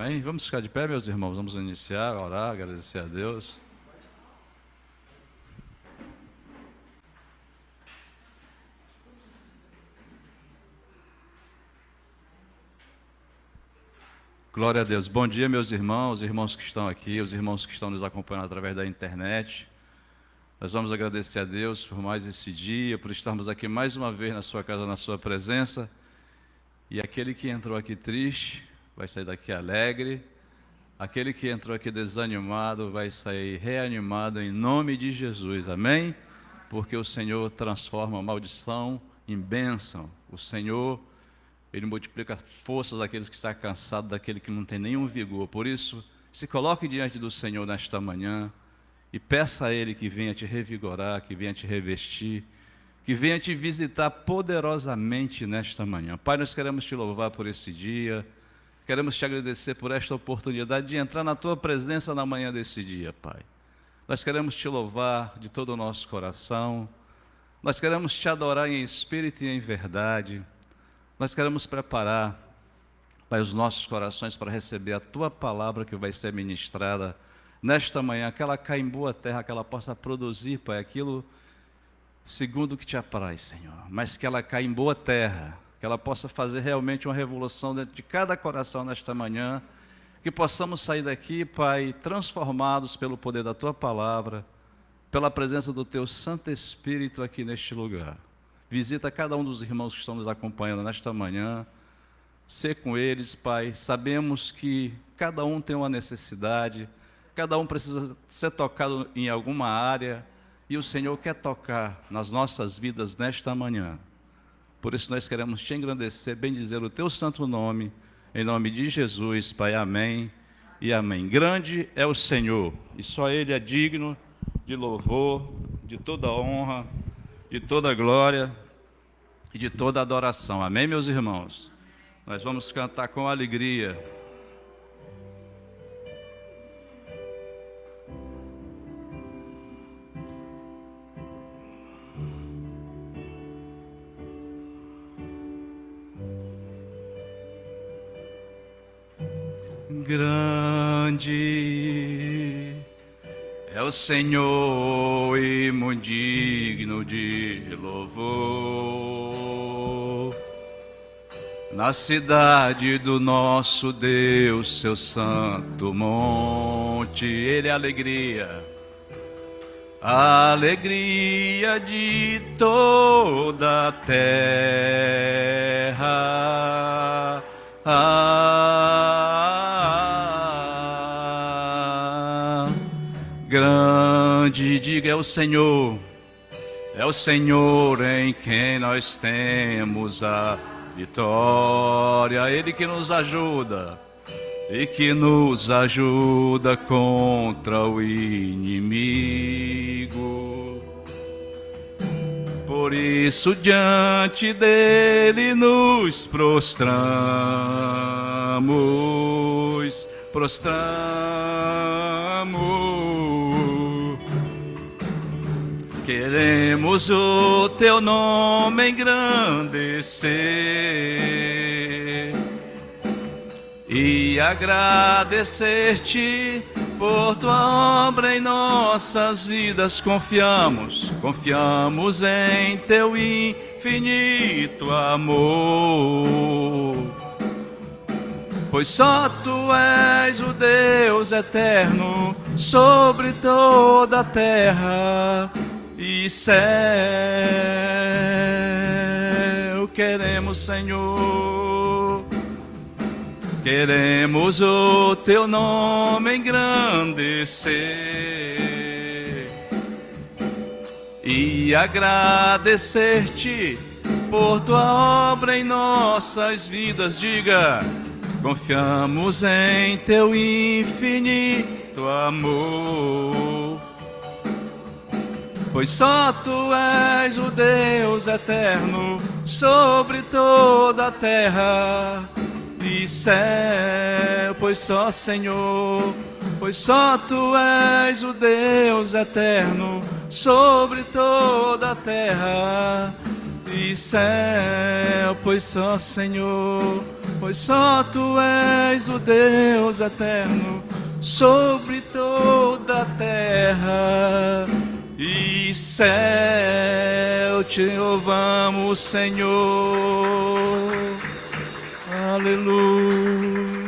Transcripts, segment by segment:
Amém? Vamos ficar de pé, meus irmãos. Vamos iniciar, orar, agradecer a Deus. Glória a Deus. Bom dia, meus irmãos, os irmãos que estão aqui, os irmãos que estão nos acompanhando através da internet. Nós vamos agradecer a Deus por mais esse dia, por estarmos aqui mais uma vez na sua casa, na sua presença. E aquele que entrou aqui triste, vai sair daqui alegre. Aquele que entrou aqui desanimado, vai sair reanimado em nome de Jesus. Amém? Porque o Senhor transforma a maldição em bênção. O Senhor, Ele multiplica forças daqueles que estão cansados, daquele que não tem nenhum vigor. Por isso, se coloque diante do Senhor nesta manhã e peça a Ele que venha te revigorar, que venha te revestir, que venha te visitar poderosamente nesta manhã. Pai, nós queremos te louvar por esse dia, queremos te agradecer por esta oportunidade de entrar na Tua presença na manhã desse dia, Pai. Nós queremos te louvar de todo o nosso coração, nós queremos te adorar em espírito e em verdade. Nós queremos preparar, Pai, os nossos corações para receber a Tua palavra que vai ser ministrada nesta manhã, que ela caia em boa terra, que ela possa produzir, Pai, aquilo segundo o que te apraz, Senhor, mas que ela caia em boa terra, que ela possa fazer realmente uma revolução dentro de cada coração nesta manhã, que possamos sair daqui, Pai, transformados pelo poder da Tua palavra, pela presença do Teu Santo Espírito aqui neste lugar. Visita cada um dos irmãos que estão nos acompanhando nesta manhã. Sê com eles, Pai. Sabemos que cada um tem uma necessidade, cada um precisa ser tocado em alguma área, e o Senhor quer tocar nas nossas vidas nesta manhã. Por isso nós queremos te engrandecer, bendizer o Teu santo nome, em nome de Jesus, Pai. Amém e amém. Grande é o Senhor, e só Ele é digno de louvor, de toda honra, de toda glória e de toda adoração. Amém, meus irmãos? Nós vamos cantar com alegria. Grande é o Senhor e muito digno de louvor, na cidade do nosso Deus, seu santo monte. Ele é a alegria de toda a terra. Grande, diga, é o Senhor em quem nós temos a vitória. Ele que nos ajuda e que nos ajuda contra o inimigo. Por isso diante dele nos prostramos. Queremos o Teu nome engrandecer e agradecer-te por Tua obra em nossas vidas. Confiamos em Teu infinito amor, pois só Tu és o Deus eterno sobre toda a terra e céu. Queremos, Senhor, queremos o Teu nome engrandecer e agradecer-te por Tua obra em nossas vidas. Diga, confiamos em Teu infinito amor, pois só Tu és o Deus eterno sobre toda a terra e céu. Pois só, Senhor, pois só Tu és o Deus eterno sobre toda a terra e céu. Pois só, Senhor, pois só Tu és o Deus eterno sobre toda a terra e céu. Te louvamos, Senhor. Aleluia.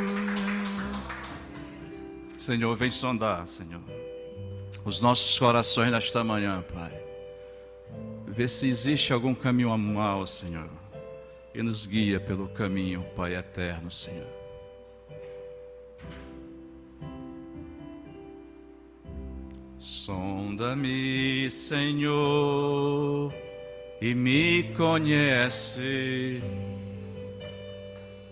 Senhor, vem sondar, Senhor, os nossos corações nesta manhã, Pai. Vê se existe algum caminho mal, Senhor, e nos guia pelo caminho, Pai eterno, Senhor. Sonda-me, Senhor, e me conhece.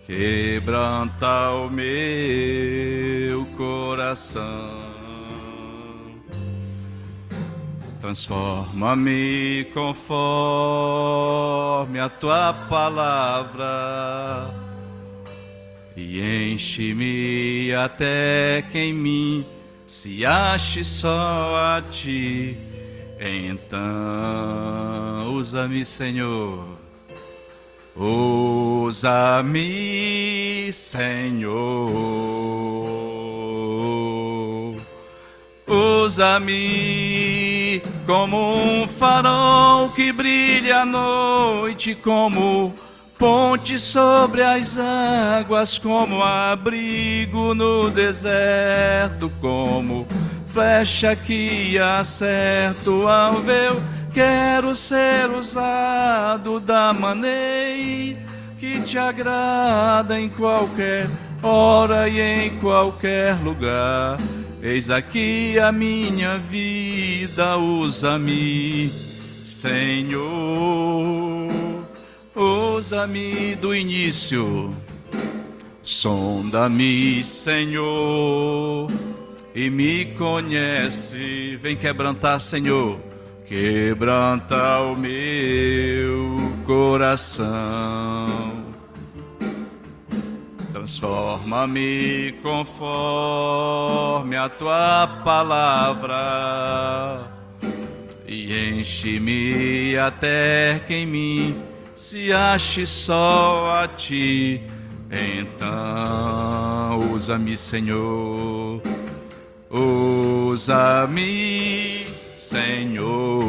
Quebranta o meu coração. Transforma-me conforme a Tua palavra e enche-me até que em mim se ache só a Ti. Então usa-me, Senhor, usa-me, Senhor, usa-me como um farol que brilha à noite, como ponte sobre as águas, como abrigo no deserto, como flecha que acerta o alvo. Quero ser usado da maneira que Te agrada, em qualquer hora e em qualquer lugar. Eis aqui a minha vida, usa-me, Senhor, usa-me do início. Sonda-me, Senhor, e me conhece. Vem quebrantar, Senhor, quebranta o meu coração. Transforma-me conforme a Tua palavra e enche-me até que em mim se ache só a Ti. Então usa-me, Senhor, usa-me, Senhor,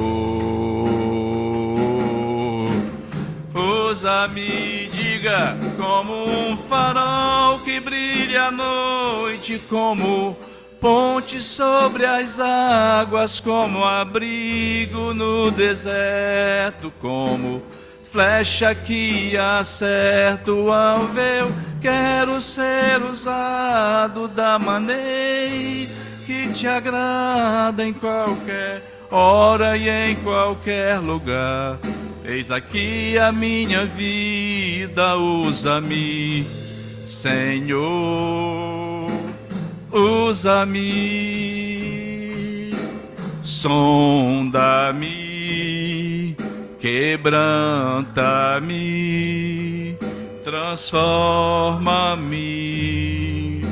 usa-me, diga, como um farol que brilha à noite, como ponte sobre as águas, como abrigo no deserto, como flecha que acerta o alvo. Quero ser usado da maneira que Te agrada, em qualquer hora e em qualquer lugar. Eis aqui a minha vida, usa-me, Senhor, usa-me, sonda-me, quebranta-me, transforma-me,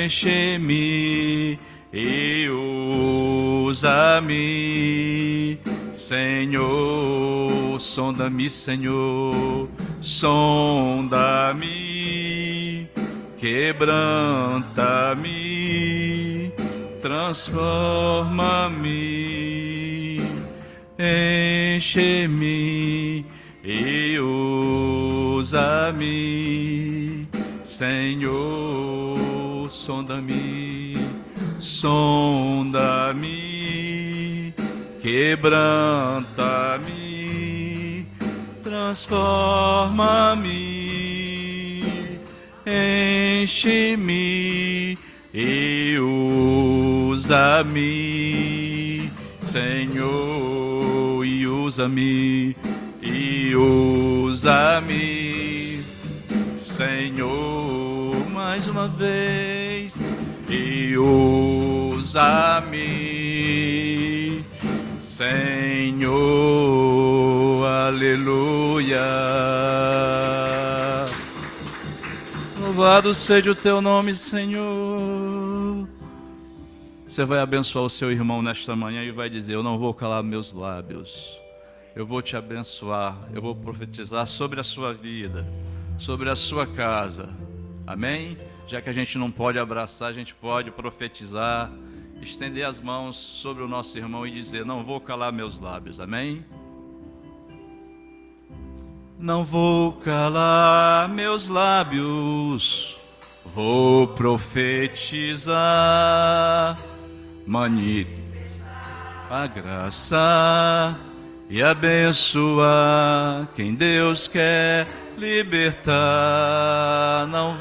enche-me e usa-me, Senhor. Sonda-me, Senhor, sonda-me, quebranta-me, transforma-me, enche-me e usa-me, Senhor. Sonda-me, sonda-me, quebranta-me, transforma-me, enche-me e usa-me, Senhor, e usa-me, Senhor, mais uma vez, e usa-me, Senhor, aleluia. Louvado seja o Teu nome, Senhor. Você vai abençoar o seu irmão nesta manhã e vai dizer: eu não vou calar meus lábios, eu vou te abençoar, eu vou profetizar sobre a sua vida, sobre a sua casa. Amém? Já que a gente não pode abraçar, a gente pode profetizar, estender as mãos sobre o nosso irmão e dizer: não vou calar meus lábios. Amém? Não vou calar meus lábios, vou profetizar, a graça e abençoar quem Deus quer libertar. Não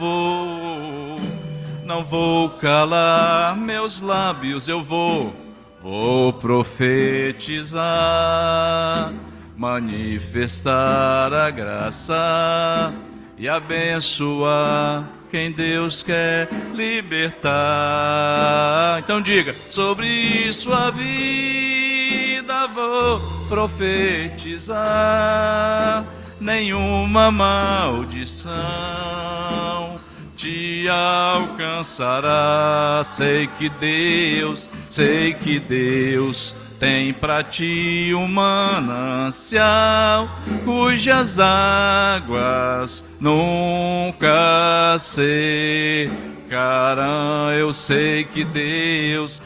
vou calar meus lábios, eu vou profetizar, manifestar a graça e abençoar quem Deus quer libertar. Então diga: sobre sua vida vou profetizar, nenhuma maldição te alcançará. Sei que Deus tem pra ti um manancial cujas águas nunca secarão. Eu sei que Deus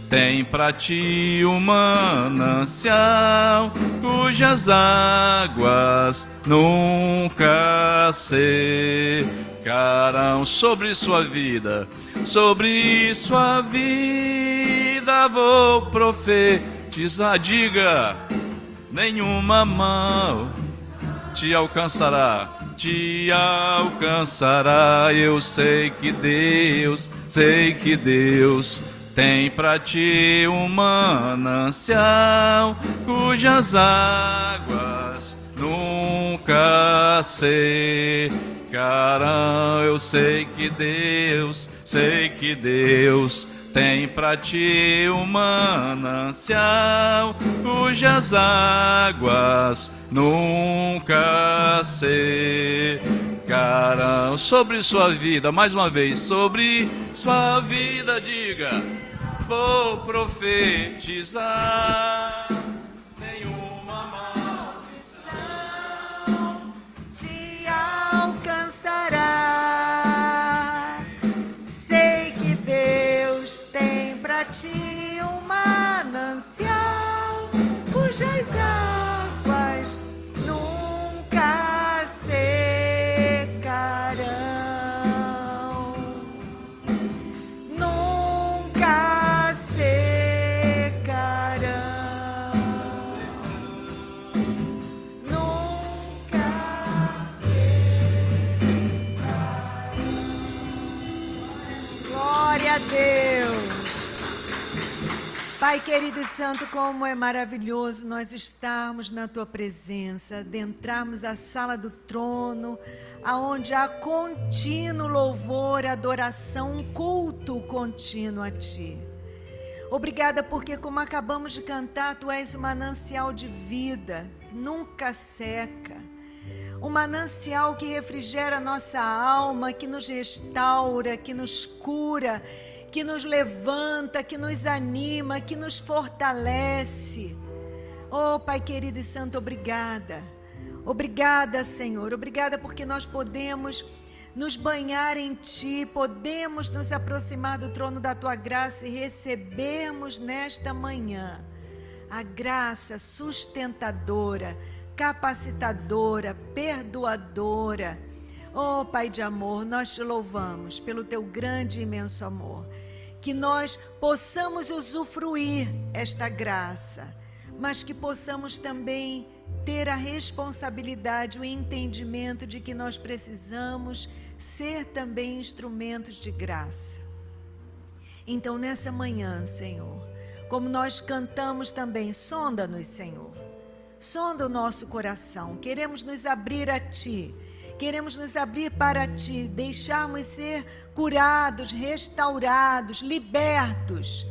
tem pra ti um manancial cujas águas nunca secarão. Sobre sua vida vou profetizar. Diga: nenhuma mão te alcançará. Eu sei que Deus tem pra ti um manancial cujas águas nunca secarão. Eu sei que Deus tem pra ti um manancial cujas águas nunca secarão. Sobre sua vida, mais uma vez, sobre sua vida, diga: vou profetizar, nenhuma maldição te alcançará. Sei que Deus tem pra ti um manancial cujas águas nunca secarão. Nunca secarão. Nunca secarão. Glória a Deus. Pai querido e santo, como é maravilhoso nós estarmos na Tua presença, adentrarmos a sala do trono, aonde há contínuo louvor, adoração, um culto contínuo a Ti. Obrigada porque, como acabamos de cantar, Tu és o manancial de vida, nunca seca. Um manancial que refrigera nossa alma, que nos restaura, que nos cura, que nos levanta, que nos anima, que nos fortalece. Oh, Pai querido e santo, obrigada. Obrigada, Senhor. Obrigada porque nós podemos nos banhar em Ti, podemos nos aproximar do trono da Tua graça e recebermos nesta manhã a graça sustentadora, capacitadora, perdoadora. Oh, Pai de amor, nós Te louvamos pelo Teu grande e imenso amor. Que nós possamos usufruir esta graça, mas que possamos também ter a responsabilidade, o entendimento de que nós precisamos ser também instrumentos de graça. Então, nessa manhã, Senhor, como nós cantamos também, sonda-nos, Senhor. Sonda o nosso coração. Queremos nos abrir a Ti. Queremos nos abrir para Ti, deixarmos ser curados, restaurados, libertos,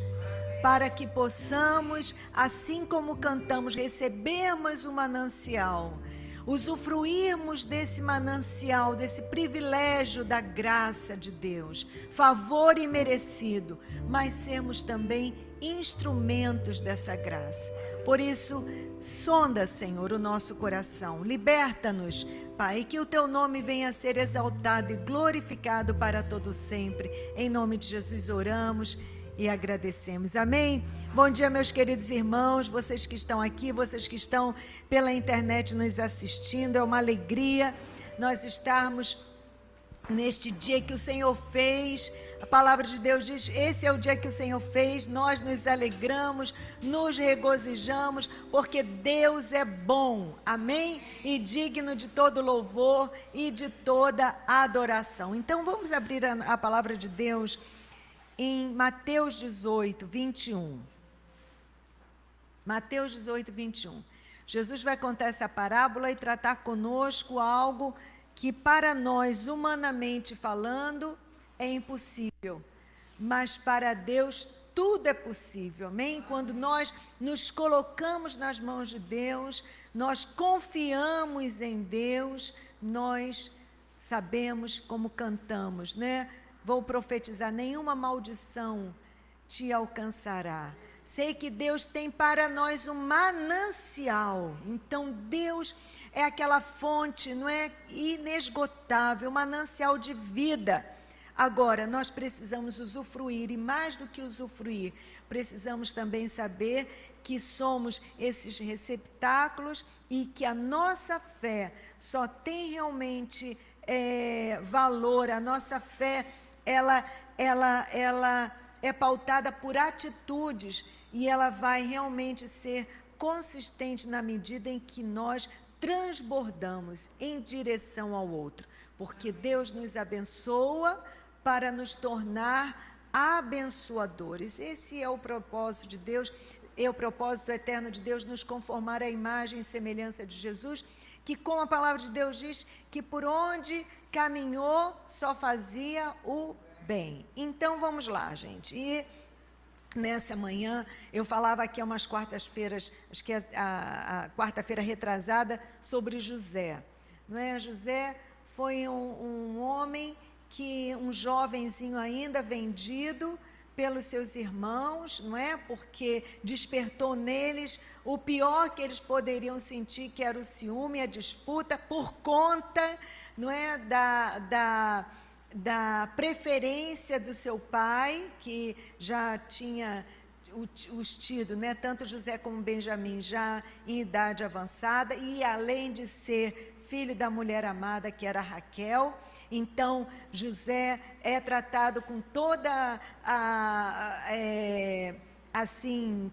para que possamos, assim como cantamos, recebermos o manancial, usufruirmos desse manancial, desse privilégio da graça de Deus, favor imerecido, mas sermos também instrumentos dessa graça. Por isso, sonda, Senhor, o nosso coração, liberta-nos, Pai, e que o Teu nome venha a ser exaltado e glorificado para todo sempre. Em nome de Jesus oramos e agradecemos. Amém? Bom dia, meus queridos irmãos, vocês que estão aqui, vocês que estão pela internet nos assistindo. É uma alegria nós estarmos neste dia que o Senhor fez. A palavra de Deus diz: esse é o dia que o Senhor fez. Nós nos alegramos, nos regozijamos, porque Deus é bom, amém? E digno de todo louvor e de toda adoração. Então vamos abrir a palavra de Deus em Mateus 18, 21. Mateus 18, 21. Jesus vai contar essa parábola e tratar conosco algo que para nós, humanamente falando, é impossível, mas para Deus tudo é possível, amém? Quando nós nos colocamos nas mãos de Deus, nós confiamos em Deus, nós sabemos como cantamos, né? Vou profetizar: nenhuma maldição te alcançará. Sei que Deus tem para nós um manancial. Então Deus é aquela fonte, não é, inesgotável, manancial de vida. Agora, nós precisamos usufruir, e mais do que usufruir, precisamos também saber que somos esses receptáculos e que a nossa fé só tem realmente valor. A nossa fé, ela é pautada por atitudes, e ela vai realmente ser consistente na medida em que nós transbordamos em direção ao outro, porque Deus nos abençoa para nos tornar abençoadores. Esse é o propósito de Deus, é o propósito eterno de Deus, nos conformar à imagem e semelhança de Jesus, que, como a palavra de Deus diz, que por onde caminhou só fazia o bem. Então vamos lá, gente. E nessa manhã, eu falava aqui há umas quartas-feiras, acho que a quarta-feira retrasada, sobre José. Não é? José foi um homem um jovenzinho ainda, vendido pelos seus irmãos, não é? Porque despertou neles o pior que eles poderiam sentir, que era o ciúme, a disputa, por conta, não é? Da preferência do seu pai, que já tinha os tido, né, tanto José como Benjamim, já em idade avançada, e além de ser filho da mulher amada, que era Raquel. Então José é tratado com toda assim,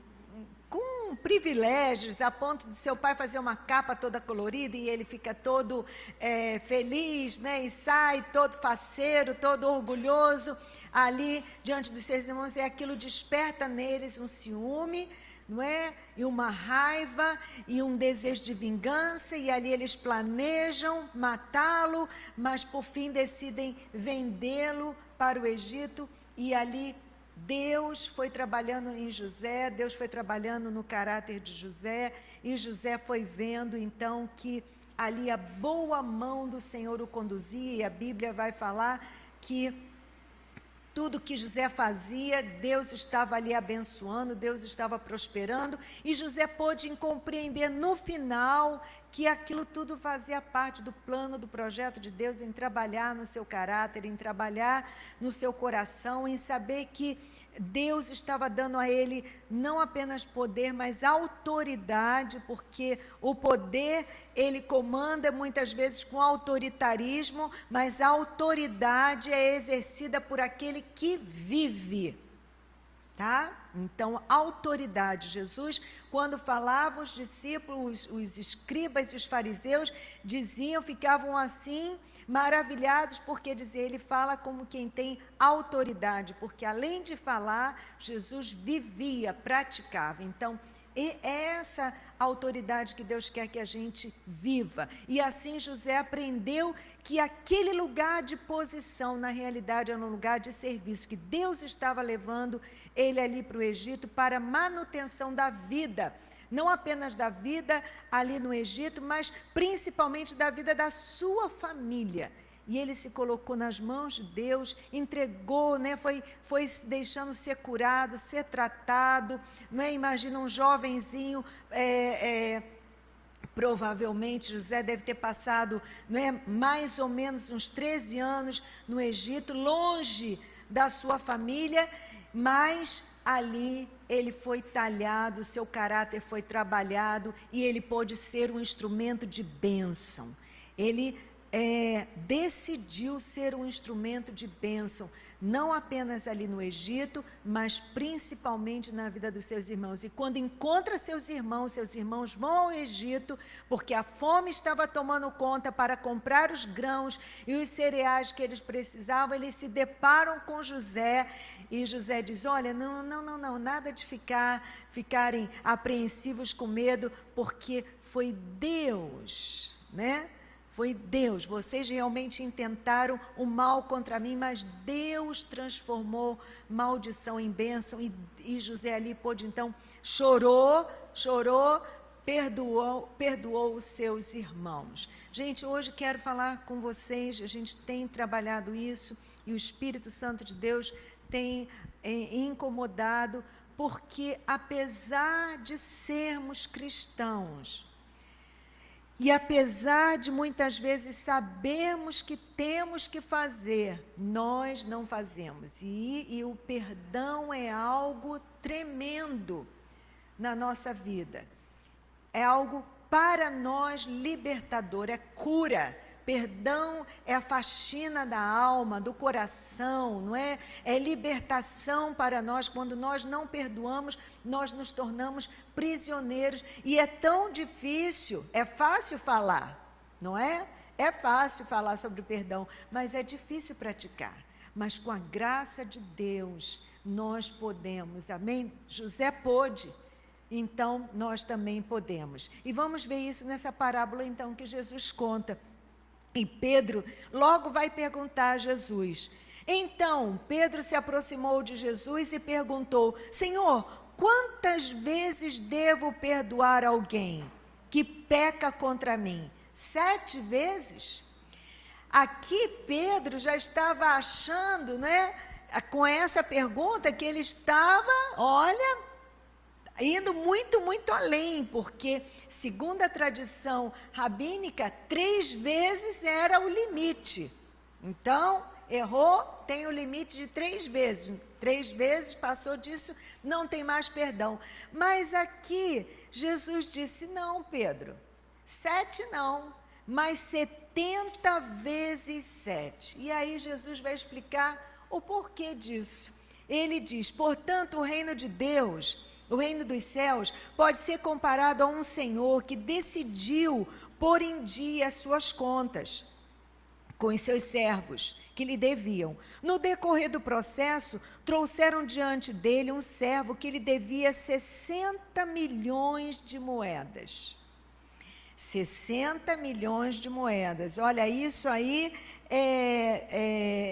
com privilégios, a ponto de seu pai fazer uma capa toda colorida, e ele fica todo feliz, né? E sai todo faceiro, todo orgulhoso ali diante dos seus irmãos, e aquilo desperta neles um ciúme, não é? E uma raiva e um desejo de vingança, e ali eles planejam matá-lo, mas por fim decidem vendê-lo para o Egito. E ali Deus foi trabalhando em José, Deus foi trabalhando no caráter de José, e José foi vendo então que ali a boa mão do Senhor o conduzia, e a Bíblia vai falar que tudo que José fazia, Deus estava ali abençoando, Deus estava prosperando, e José pôde compreender no final que aquilo tudo fazia parte do plano, do projeto de Deus, em trabalhar no seu caráter, em trabalhar no seu coração, em saber que Deus estava dando a ele não apenas poder, mas autoridade, porque o poder ele comanda muitas vezes com autoritarismo, mas a autoridade é exercida por aquele que vive. Tá? Então, autoridade. Jesus, quando falava, os discípulos, os escribas e os fariseus diziam, ficavam assim maravilhados, porque dizia, ele fala como quem tem autoridade, porque além de falar, Jesus vivia, praticava. Então, e é essa autoridade que Deus quer que a gente viva. E assim José aprendeu que aquele lugar de posição, na realidade, era um lugar de serviço, que Deus estava levando ele ali para o Egito para manutenção da vida não apenas da vida ali no Egito, mas principalmente da vida da sua família. E ele se colocou nas mãos de Deus, entregou, né? foi deixando ser curado, ser tratado. Né? Imagina um jovenzinho, provavelmente José deve ter passado, né, mais ou menos uns 13 anos no Egito, longe da sua família, mas ali ele foi talhado, seu caráter foi trabalhado e ele pôde ser um instrumento de bênção. Ele decidiu ser um instrumento de bênção, não apenas ali no Egito, mas principalmente na vida dos seus irmãos. E quando encontra seus irmãos vão ao Egito, porque a fome estava tomando conta para comprar os grãos e os cereais que eles precisavam. Eles se deparam com José, e José diz: olha, não, nada de ficarem apreensivos com medo, porque foi Deus, né? Foi Deus, vocês realmente intentaram o mal contra mim, mas Deus transformou maldição em bênção, e José ali pôde então, chorou, perdoou os seus irmãos. Gente, hoje quero falar com vocês, a gente tem trabalhado isso, e o Espírito Santo de Deus tem incomodado, porque apesar de sermos cristãos, e apesar de muitas vezes sabermos que temos que fazer, nós não fazemos. E o perdão é algo tremendo na nossa vida. É algo para nós libertador, é cura. Perdão é a faxina da alma, do coração, não é? É libertação para nós. Quando nós não perdoamos, nós nos tornamos prisioneiros. E é tão difícil, é fácil falar, não é? É fácil falar sobre o perdão, mas é difícil praticar. Mas com a graça de Deus, nós podemos, amém? José pôde, então nós também podemos. E vamos ver isso nessa parábola então que Jesus conta. E Pedro logo vai perguntar a Jesus. Então, Pedro se aproximou de Jesus e perguntou: Senhor, quantas vezes devo perdoar alguém que peca contra mim? 7 vezes? Aqui Pedro já estava achando, né, com essa pergunta, que ele estava, olha, indo muito, muito além, porque, segundo a tradição rabínica, 3 vezes era o limite. Então, errou, tem o limite de 3 vezes. 3 vezes, passou disso, não tem mais perdão. Mas aqui, Jesus disse: não, Pedro, 7 não, mas 70 vezes 7. E aí Jesus vai explicar o porquê disso. Ele diz: portanto, o reino de Deus, o reino dos céus, pode ser comparado a um senhor que decidiu pôr em dia as suas contas com os seus servos que lhe deviam. No decorrer do processo, trouxeram diante dele um servo que lhe devia 60 milhões de moedas. 60 milhões de moedas. Olha, isso aí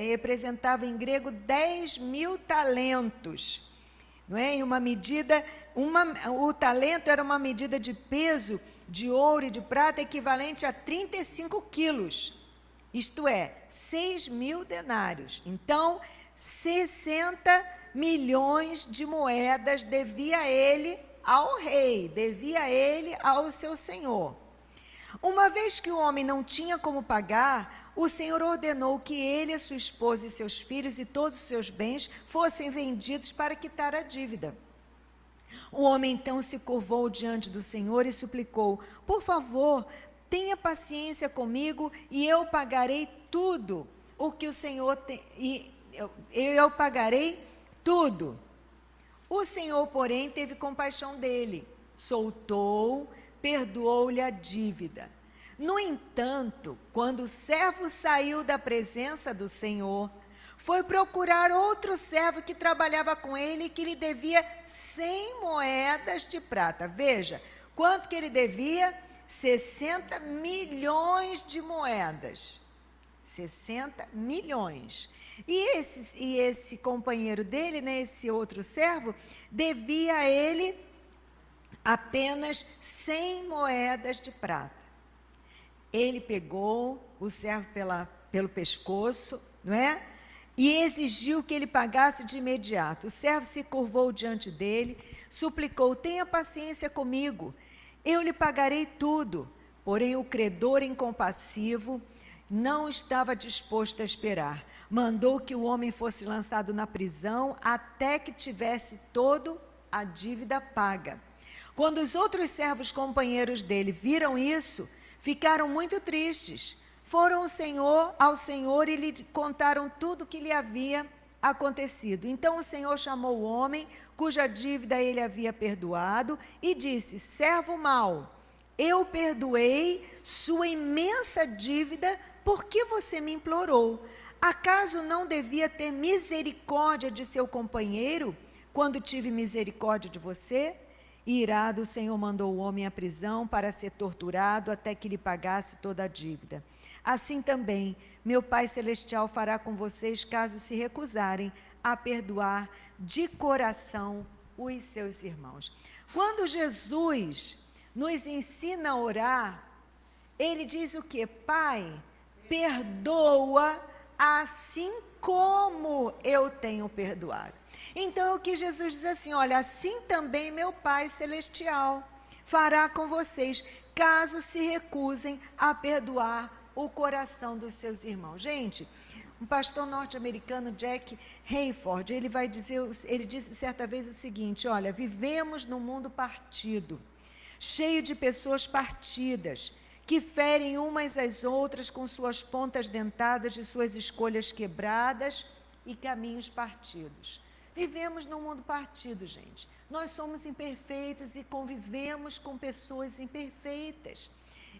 representava em grego 10.000 talentos. Não é? Em uma medida, o talento era uma medida de peso de ouro e de prata equivalente a 35 quilos, isto é, 6.000 denários. Então, 60 milhões de moedas devia ele ao rei, devia ele ao seu senhor. Uma vez que o homem não tinha como pagar, o Senhor ordenou que ele, a sua esposa e seus filhos e todos os seus bens fossem vendidos para quitar a dívida. O homem então se curvou diante do Senhor e suplicou: por favor, tenha paciência comigo e eu pagarei tudo o que o Senhor tem, e eu pagarei tudo. O Senhor, porém, teve compaixão dele, soltou, perdoou-lhe a dívida. No entanto, quando o servo saiu da presença do Senhor, foi procurar outro servo que trabalhava com ele e que lhe devia 100 moedas de prata. Veja, quanto que ele devia? 60 milhões de moedas. 60 milhões. E esse companheiro dele, né, esse outro servo, devia a ele apenas 100 moedas de prata. Ele pegou o servo pelo pescoço, não é? E exigiu que ele pagasse de imediato. O servo se curvou diante dele, suplicou: tenha paciência comigo, eu lhe pagarei tudo. Porém, o credor incompassivo não estava disposto a esperar. Mandou que o homem fosse lançado na prisão até que tivesse toda a dívida paga. Quando os outros servos companheiros dele viram isso, ficaram muito tristes. Foram ao Senhor e lhe contaram tudo o que lhe havia acontecido. Então o Senhor chamou o homem, cuja dívida ele havia perdoado, e disse: servo mau, eu perdoei sua imensa dívida, porque você me implorou. Acaso não devia ter misericórdia de seu companheiro, quando tive misericórdia de você? E irado, o Senhor mandou o homem à prisão para ser torturado até que lhe pagasse toda a dívida. Assim também, meu Pai Celestial fará com vocês, caso se recusarem a perdoar de coração os seus irmãos. Quando Jesus nos ensina a orar, ele diz o quê? Pai, perdoa assim como eu tenho perdoado. Então, o que Jesus diz assim: olha, assim também meu Pai Celestial fará com vocês, caso se recusem a perdoar o coração dos seus irmãos. Gente, um pastor norte-americano, Jack Hayford, ele disse certa vez o seguinte: olha, vivemos num mundo partido, cheio de pessoas partidas, que ferem umas às outras com suas pontas dentadas de suas escolhas quebradas e caminhos partidos. Vivemos num mundo partido, gente. Nós somos imperfeitos e convivemos com pessoas imperfeitas.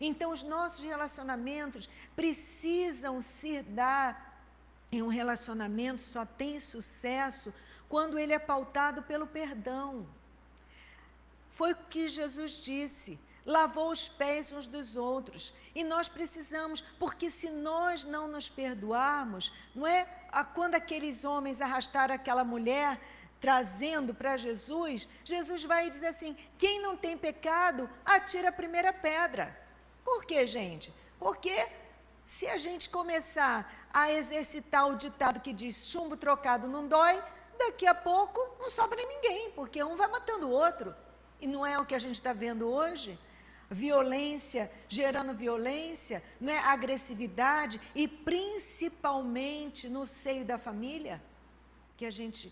Então, os nossos relacionamentos precisam se dar em um relacionamento, só tem sucesso quando ele é pautado pelo perdão. Foi o que Jesus disse: lavou os pés uns dos outros. E nós precisamos, porque se nós não nos perdoarmos, não é? Quando aqueles homens arrastaram aquela mulher, trazendo para Jesus, Jesus vai dizer assim: quem não tem pecado, atira a primeira pedra. Por quê, gente? Porque se a gente começar a exercitar o ditado que diz chumbo trocado não dói, daqui a pouco não sobra ninguém, porque um vai matando o outro. E não é o que a gente está vendo hoje? Violência gerando violência, não é? Agressividade, e principalmente no seio da família, que a gente...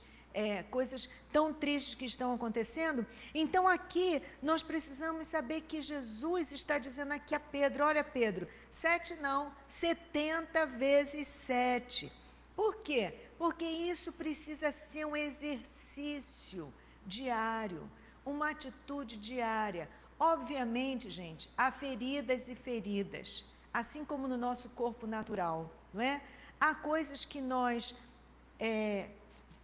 coisas tão tristes que estão acontecendo. Então aqui nós precisamos saber que Jesus está dizendo aqui a Pedro: olha, Pedro, 7 não, 70 vezes 7. Por quê? Porque isso precisa ser um exercício diário, uma atitude diária. Obviamente, gente, há feridas e feridas, assim como no nosso corpo natural, não é? Há coisas que nós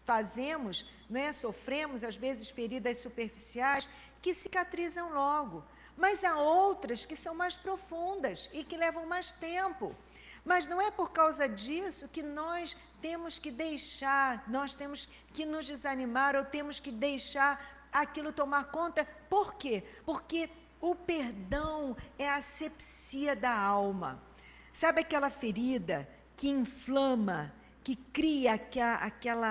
fazemos, não é? Sofremos, às vezes, feridas superficiais que cicatrizam logo, mas há outras que são mais profundas e que levam mais tempo. Mas não é por causa disso que nós temos que deixar, nós temos que nos desanimar ou temos que deixar aquilo tomar conta. Por quê? Porque o perdão é a asepsia da alma. Sabe aquela ferida que inflama, que cria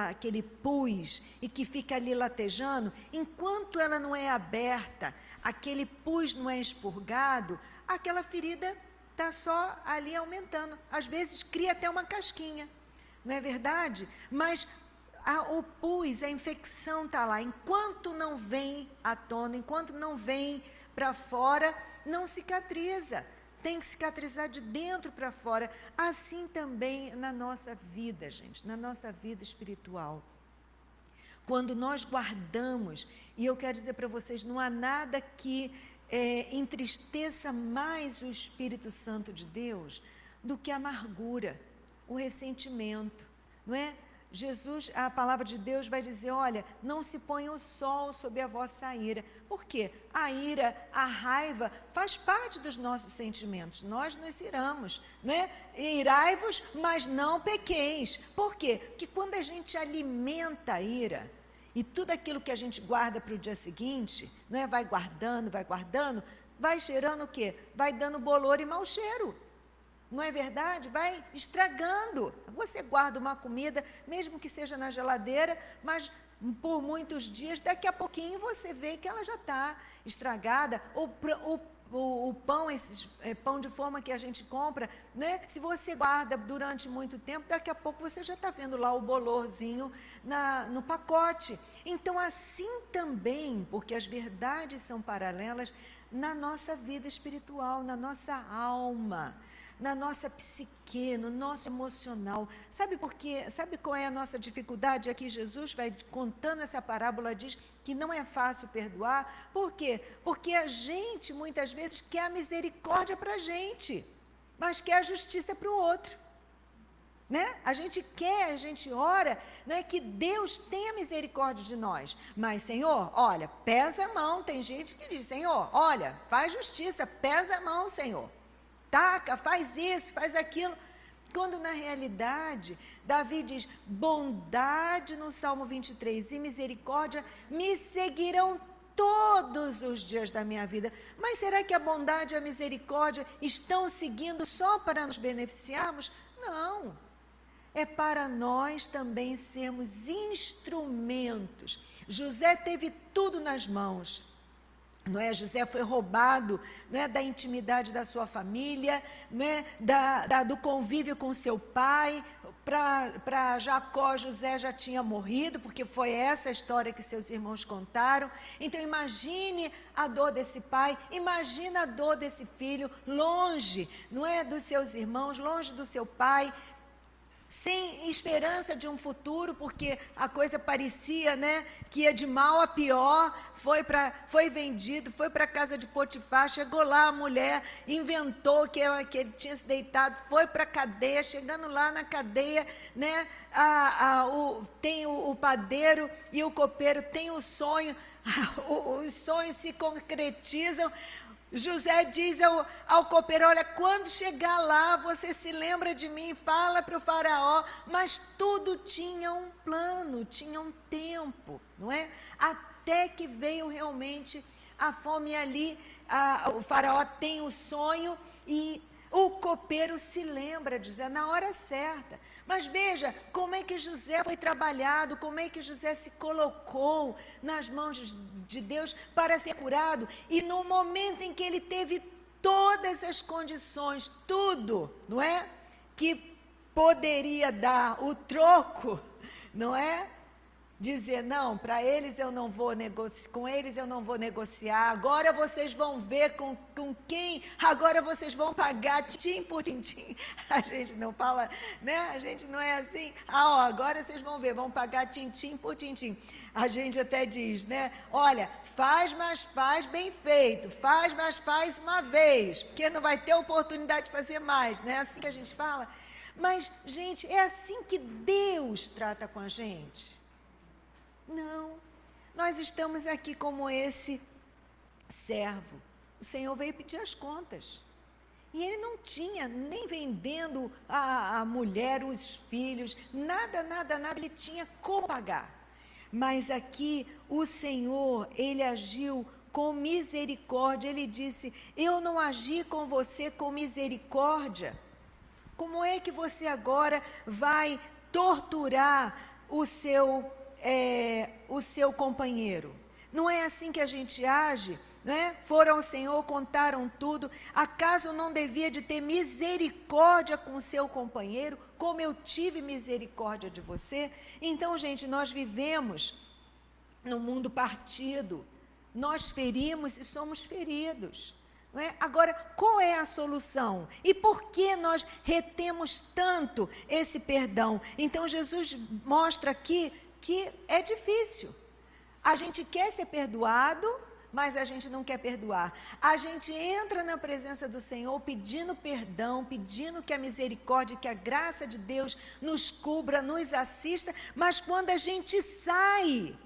aquele pus e que fica ali latejando? Enquanto ela não é aberta, aquele pus não é expurgado, aquela ferida está só ali aumentando. Às vezes cria até uma casquinha, não é verdade? Mas o pus, a infecção está lá. Enquanto não vem à tona, enquanto não vem para fora, não cicatriza. Tem que cicatrizar de dentro para fora. Assim também na nossa vida, gente, na nossa vida espiritual. Quando nós guardamos, e eu quero dizer para vocês, não há nada que entristeça mais o Espírito Santo de Deus do que a amargura, o ressentimento, não é? Jesus, a palavra de Deus vai dizer: olha, não se ponha o sol sobre a vossa ira. Por quê? A ira, a raiva faz parte dos nossos sentimentos. Nós nos iramos, né? Irai-vos, mas não pequeis. Por quê? Porque quando a gente alimenta a ira, E tudo aquilo que a gente guarda para o dia seguinte, não é? Vai guardando, vai cheirando o quê? Vai dando bolor e mau cheiro. Não é verdade? Vai estragando. Você guarda uma comida, mesmo que seja na geladeira, mas por muitos dias, daqui a pouquinho você vê que ela já está estragada. O pão, pão de forma que a gente compra, né? Se você guarda durante muito tempo, daqui a pouco você já está vendo lá o bolorzinho no pacote. Então, assim também, porque as verdades são paralelas na nossa vida espiritual, na nossa alma, na nossa psique, no nosso emocional. Sabe por quê? Sabe qual é a nossa dificuldade? Aqui Jesus vai contando essa parábola, diz que não é fácil perdoar. Por quê? Porque a gente, muitas vezes, quer a misericórdia para a gente, mas quer a justiça para o outro. Né? A gente ora, né, que Deus tenha misericórdia de nós. Mas, Senhor, olha, pesa a mão. Tem gente que diz, Senhor, olha, faz justiça, pesa a mão, Senhor. Taca, faz isso, faz aquilo. Quando na realidade, Davi diz, bondade no Salmo 23 e misericórdia me seguirão todos os dias da minha vida. Mas será que a bondade e a misericórdia estão seguindo só para nos beneficiarmos? Não. É para nós também sermos instrumentos. José teve tudo nas mãos. Não é? José foi roubado, não é, da intimidade da sua família, não é, do convívio com seu pai. Para Jacó, José já tinha morrido, porque foi essa a história que seus irmãos contaram. Então imagine a dor desse pai, imagina a dor desse filho, longe, não é, dos seus irmãos, longe do seu pai, sem esperança de um futuro, porque a coisa parecia, né, que ia de mal a pior. Foi vendido, foi para a casa de Potifar, chegou lá a mulher, inventou que ele tinha se deitado, foi para a cadeia. Chegando lá na cadeia, né, tem o padeiro e o copeiro tem o sonho, os sonhos se concretizam. José diz ao copeiro, olha, quando chegar lá, você se lembra de mim, fala para o faraó. Mas tudo tinha um plano, tinha um tempo, não é? Até que veio realmente a fome ali, o faraó tem o sonho e o copeiro se lembra, diz, na hora certa. Mas veja como é que José foi trabalhado, como é que José se colocou nas mãos de Deus para ser curado. E no momento em que ele teve todas as condições, tudo, não é? Que poderia dar o troco, não é? Dizer, não, para eles eu não vou negociar, com eles eu não vou negociar, agora vocês vão ver com quem, agora vocês vão pagar tintim por tintim. A gente não fala, né? A gente não é assim, agora vocês vão ver, vão pagar tintim por tintim. A gente até diz, né? Olha, faz, mas faz bem feito, faz, mas faz uma vez, porque não vai ter oportunidade de fazer mais, não é assim que a gente fala? Mas, gente, é assim que Deus trata com a gente? Não, nós estamos aqui como esse servo. O Senhor veio pedir as contas. E ele não tinha nem vendendo a mulher, os filhos, nada, ele tinha como pagar. Mas aqui o Senhor, ele agiu com misericórdia. Ele disse, eu não agi com você com misericórdia. Como é que você agora vai torturar o seu companheiro? Não é assim que a gente age, né? Foram ao Senhor, contaram tudo. Acaso não devia de ter misericórdia com o seu companheiro, como eu tive misericórdia de você? Então, gente, nós vivemos num mundo partido. Nós ferimos e somos feridos. Não é? Agora, qual é a solução? E por que nós retemos tanto esse perdão? Então, Jesus mostra aqui que é difícil. A gente quer ser perdoado, mas a gente não quer perdoar. A gente entra na presença do Senhor pedindo perdão, pedindo que a misericórdia, que a graça de Deus nos cubra, nos assista, mas quando a gente sai,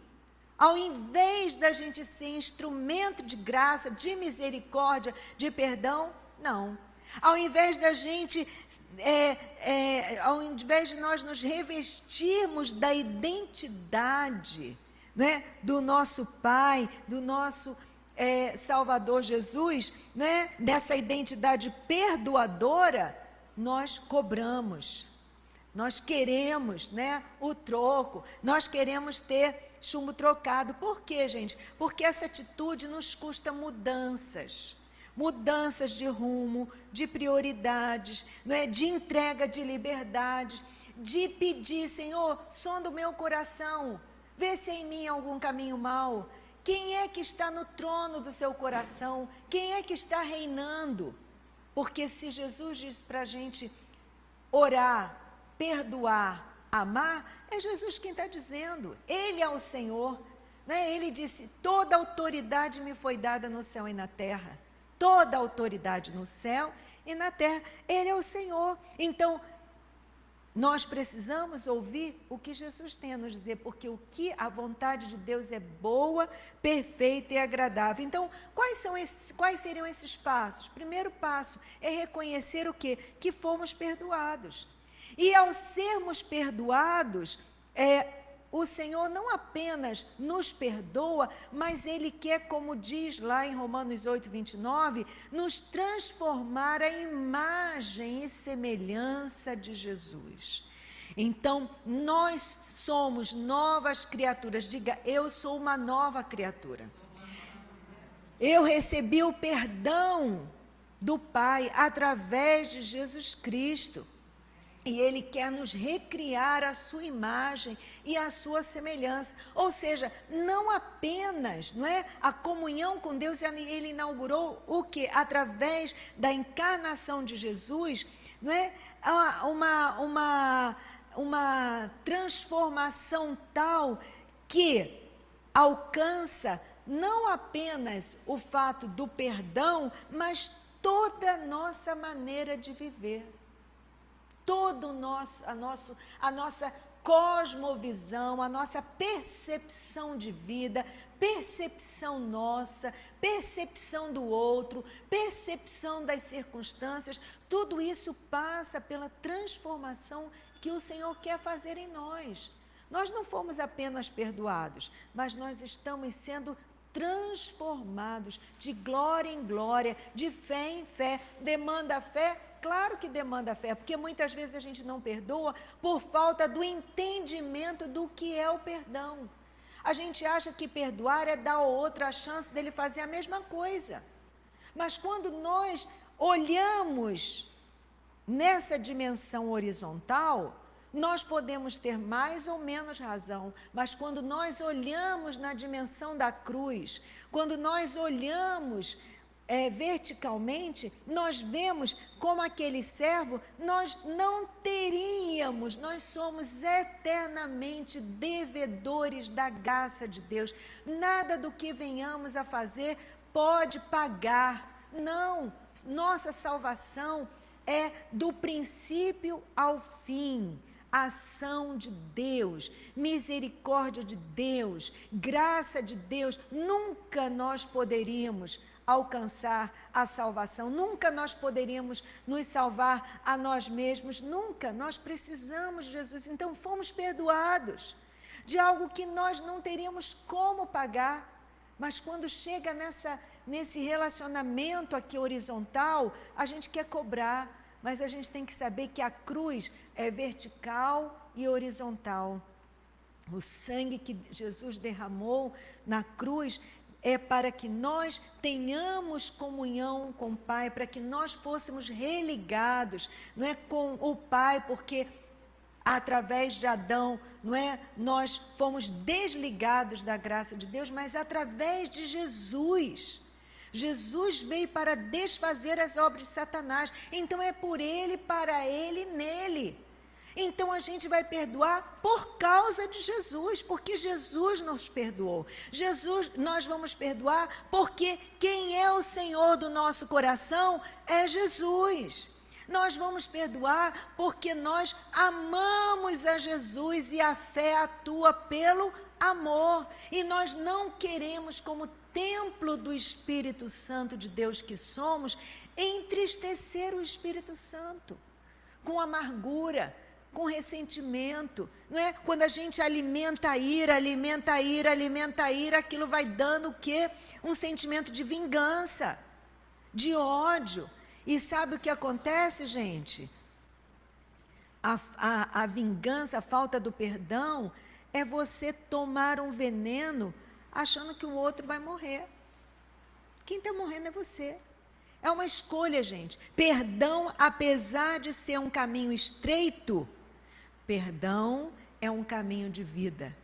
ao invés da gente ser instrumento de graça, de misericórdia, de perdão, não. Ao invés da gente, ao invés de nós nos revestirmos da identidade, né, do nosso Pai, do nosso Salvador Jesus, né, dessa identidade perdoadora, nós cobramos. Nós queremos, né, o troco, nós queremos ter chumbo trocado. Por quê, gente? Porque essa atitude nos custa mudanças. Mudanças de rumo, de prioridades, né, de entrega de liberdades, de pedir, Senhor, sonda o meu coração, vê se em mim há algum caminho mau. Quem é que está no trono do seu coração? Quem é que está reinando? Porque se Jesus diz para a gente orar, perdoar, amar, é Jesus quem está dizendo. Ele é o Senhor, né? Ele disse, toda autoridade me foi dada no céu e na terra. Toda autoridade no céu e na terra. Ele é o Senhor. Então, nós precisamos ouvir o que Jesus tem a nos dizer, porque a vontade de Deus é boa, perfeita e agradável. Então, quais seriam esses passos? Primeiro passo é reconhecer o quê? Que fomos perdoados. E ao sermos perdoados, o Senhor não apenas nos perdoa, mas Ele quer, como diz lá em Romanos 8, 29, nos transformar à imagem e semelhança de Jesus. Então, nós somos novas criaturas. Diga, eu sou uma nova criatura. Eu recebi o perdão do Pai através de Jesus Cristo. E Ele quer nos recriar a sua imagem e a sua semelhança. Ou seja, não apenas, não é, a comunhão com Deus, Ele inaugurou o quê? Através da encarnação de Jesus, não é, uma transformação tal que alcança não apenas o fato do perdão, mas toda a nossa maneira de viver. Toda a nossa cosmovisão, a nossa percepção de vida, percepção nossa, percepção do outro, percepção das circunstâncias, tudo isso passa pela transformação que o Senhor quer fazer em nós. Nós não fomos apenas perdoados, mas nós estamos sendo transformados de glória em glória, de fé em fé. Demanda fé? Claro que demanda fé, porque muitas vezes a gente não perdoa por falta do entendimento do que é o perdão. A gente acha que perdoar é dar ao outro a chance dele fazer a mesma coisa. Mas quando nós olhamos nessa dimensão horizontal, nós podemos ter mais ou menos razão, mas quando nós olhamos na dimensão da cruz, quando nós olhamos verticalmente, nós vemos como aquele servo, nós não teríamos, nós somos eternamente devedores da graça de Deus. Nada do que venhamos a fazer pode pagar, não. Nossa salvação é do princípio ao fim. Ação de Deus, misericórdia de Deus, graça de Deus. Nunca nós poderíamos alcançar a salvação, nunca nós poderíamos nos salvar a nós mesmos, nunca. Nós precisamos de Jesus. Então fomos perdoados de algo que nós não teríamos como pagar, mas quando chega nesse relacionamento aqui horizontal, a gente quer cobrar. Mas a gente tem que saber que a cruz é vertical e horizontal. O sangue que Jesus derramou na cruz é para que nós tenhamos comunhão com o Pai, para que nós fôssemos religados, não é, com o Pai, porque através de Adão, não é, nós fomos desligados da graça de Deus, mas através de Jesus. Jesus veio para desfazer as obras de Satanás, então é por Ele, para Ele e nele. Então a gente vai perdoar por causa de Jesus, porque Jesus nos perdoou. Nós vamos perdoar porque quem é o Senhor do nosso coração é Jesus. Nós vamos perdoar porque nós amamos a Jesus e a fé atua pelo amor. E nós não queremos, como templo do Espírito Santo de Deus que somos, entristecer o Espírito Santo com amargura, com ressentimento, não é? Quando a gente alimenta a ira, alimenta a ira, alimenta a ira, aquilo vai dando o quê? Um sentimento de vingança, de ódio. E sabe o que acontece, gente? A vingança, a falta do perdão, é você tomar um veneno achando que o outro vai morrer. Quem está morrendo é você. É uma escolha, gente. Perdão, apesar de ser um caminho estreito, perdão é um caminho de vida.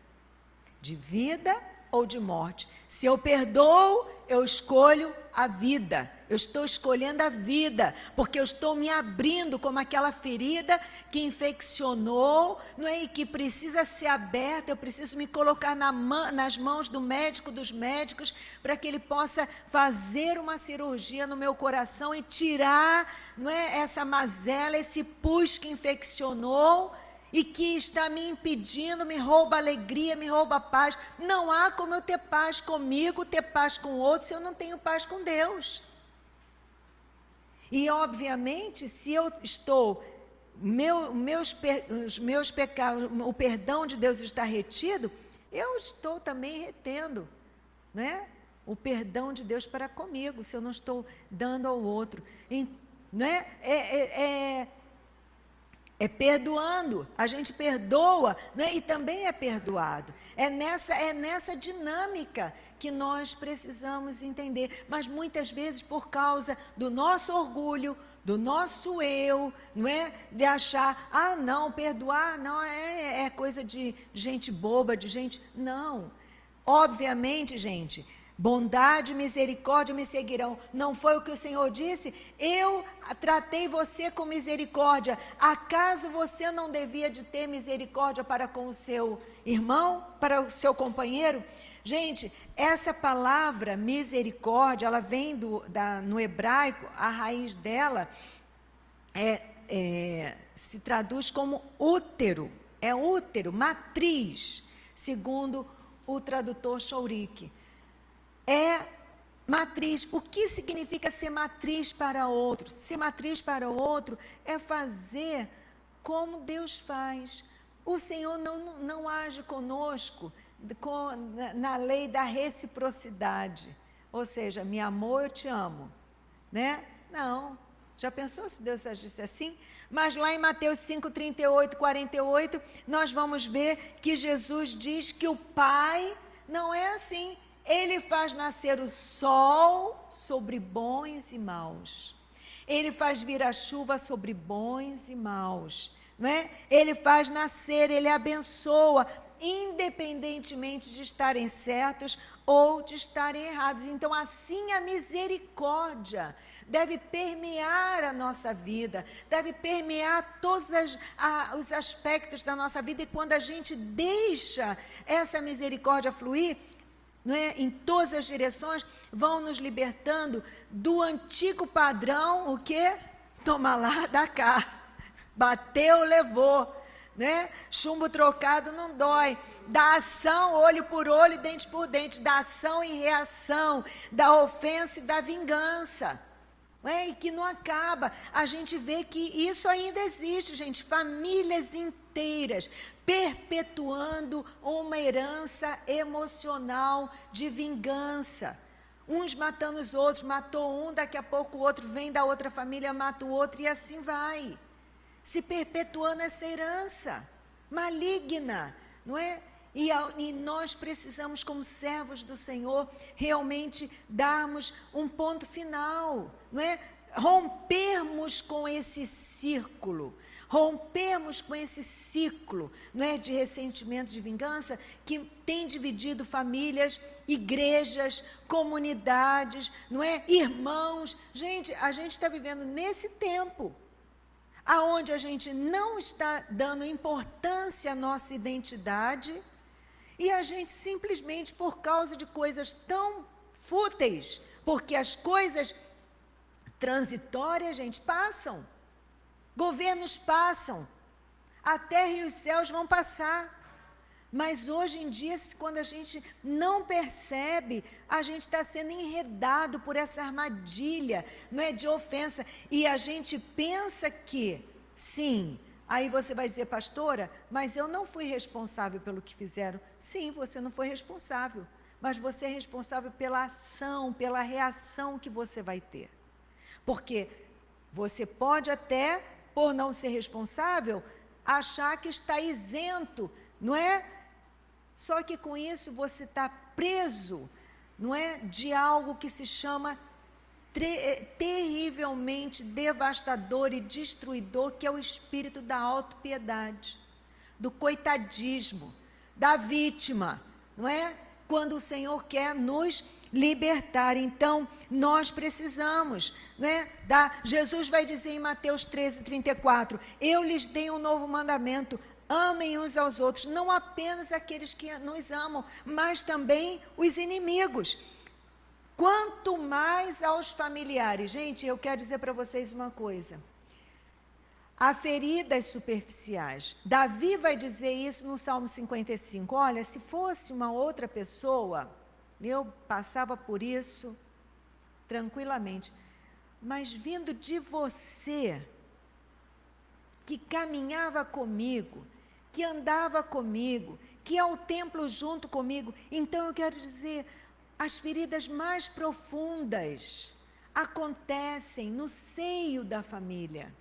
De vida ou de morte. Se eu perdoo, eu escolho a vida. Eu estou escolhendo a vida, porque eu estou me abrindo como aquela ferida que infeccionou, não é? E que precisa ser aberta. Eu preciso me colocar nas mãos do médico, dos médicos, para que ele possa fazer uma cirurgia no meu coração e tirar, não é, essa mazela, esse pus que infeccionou e que está me impedindo, me rouba alegria, me rouba paz. Não há como eu ter paz comigo, ter paz com o outro, se eu não tenho paz com Deus. E, obviamente, se eu estou, os meus pecados, o perdão de Deus está retido, eu estou também retendo, né? O perdão de Deus para comigo, se eu não estou dando ao outro. Né? É perdoando, a gente perdoa, né? E também é perdoado. É nessa dinâmica que nós precisamos entender. Mas muitas vezes, por causa do nosso orgulho, do nosso eu, não é? De achar, não, perdoar não é coisa de gente boba, de gente... Não. Obviamente, gente, bondade e misericórdia me seguirão. Não foi o que o Senhor disse? Eu tratei você com misericórdia. Acaso você não devia de ter misericórdia para com o seu irmão, para o seu companheiro? Gente, essa palavra misericórdia, ela vem no hebraico, a raiz dela se traduz como útero. É útero, matriz, segundo o tradutor Chourik. É matriz. O que significa ser matriz para outro? Ser matriz para o outro é fazer como Deus faz. O Senhor não age conosco na lei da reciprocidade. Ou seja, me amou, eu te amo. Né? Não. Já pensou se Deus agisse assim? Mas lá em Mateus 5, 38, 48, nós vamos ver que Jesus diz que o Pai não é assim. Ele faz nascer o sol sobre bons e maus. Ele faz vir a chuva sobre bons e maus. Não é? Ele faz nascer, ele abençoa, independentemente de estarem certos ou de estarem errados. Então, assim, a misericórdia deve permear a nossa vida, deve permear todos os aspectos da nossa vida. E quando a gente deixa essa misericórdia fluir, não é? Em todas as direções, vão nos libertando do antigo padrão, o quê? Toma lá, dá cá. Bateu, levou. Né? Chumbo trocado não dói. Da ação, olho por olho, dente por dente. Da ação e reação. Da ofensa e da vingança. E que não acaba. A gente vê que isso ainda existe, gente. Famílias inteiras perpetuando uma herança emocional de vingança. Uns matando os outros, matou um, daqui a pouco o outro vem da outra família, mata o outro e assim vai. Se perpetuando essa herança maligna, não é? E nós precisamos, como servos do Senhor, realmente darmos um ponto final, não é? Rompermos com esse círculo, rompermos com esse ciclo, não é, de ressentimento, de vingança, que tem dividido famílias, igrejas, comunidades, não é? Irmãos. Gente, a gente está vivendo nesse tempo, aonde a gente não está dando importância à nossa identidade e a gente simplesmente, por causa de coisas tão fúteis, porque as coisas transitórias, gente, passam, governos passam, a terra e os céus vão passar, mas hoje em dia, quando a gente não percebe, a gente está sendo enredado por essa armadilha, não é, de ofensa, e a gente pensa que, sim, Aí você vai dizer, pastora, mas eu não fui responsável pelo que fizeram. Sim, você não foi responsável, mas você é responsável pela ação, pela reação que você vai ter. Porque você pode até, por não ser responsável, achar que está isento, não é? Só que com isso você está preso, não é? De algo que se chama terrivelmente devastador e destruidor, que é o espírito da autopiedade, do coitadismo, da vítima, não é? Quando o Senhor quer nos libertar. Então, nós precisamos, não é? Jesus vai dizer em Mateus 13:34, eu lhes dei um novo mandamento, amem uns aos outros, não apenas aqueles que nos amam, mas também os inimigos. Quanto mais aos familiares. Gente, eu quero dizer para vocês uma coisa. Há feridas superficiais. Davi vai dizer isso no Salmo 55. Olha, se fosse uma outra pessoa, eu passava por isso tranquilamente. Mas vindo de você, que caminhava comigo, que andava comigo, que ia ao templo junto comigo, então eu quero dizer, as feridas mais profundas acontecem no seio da família.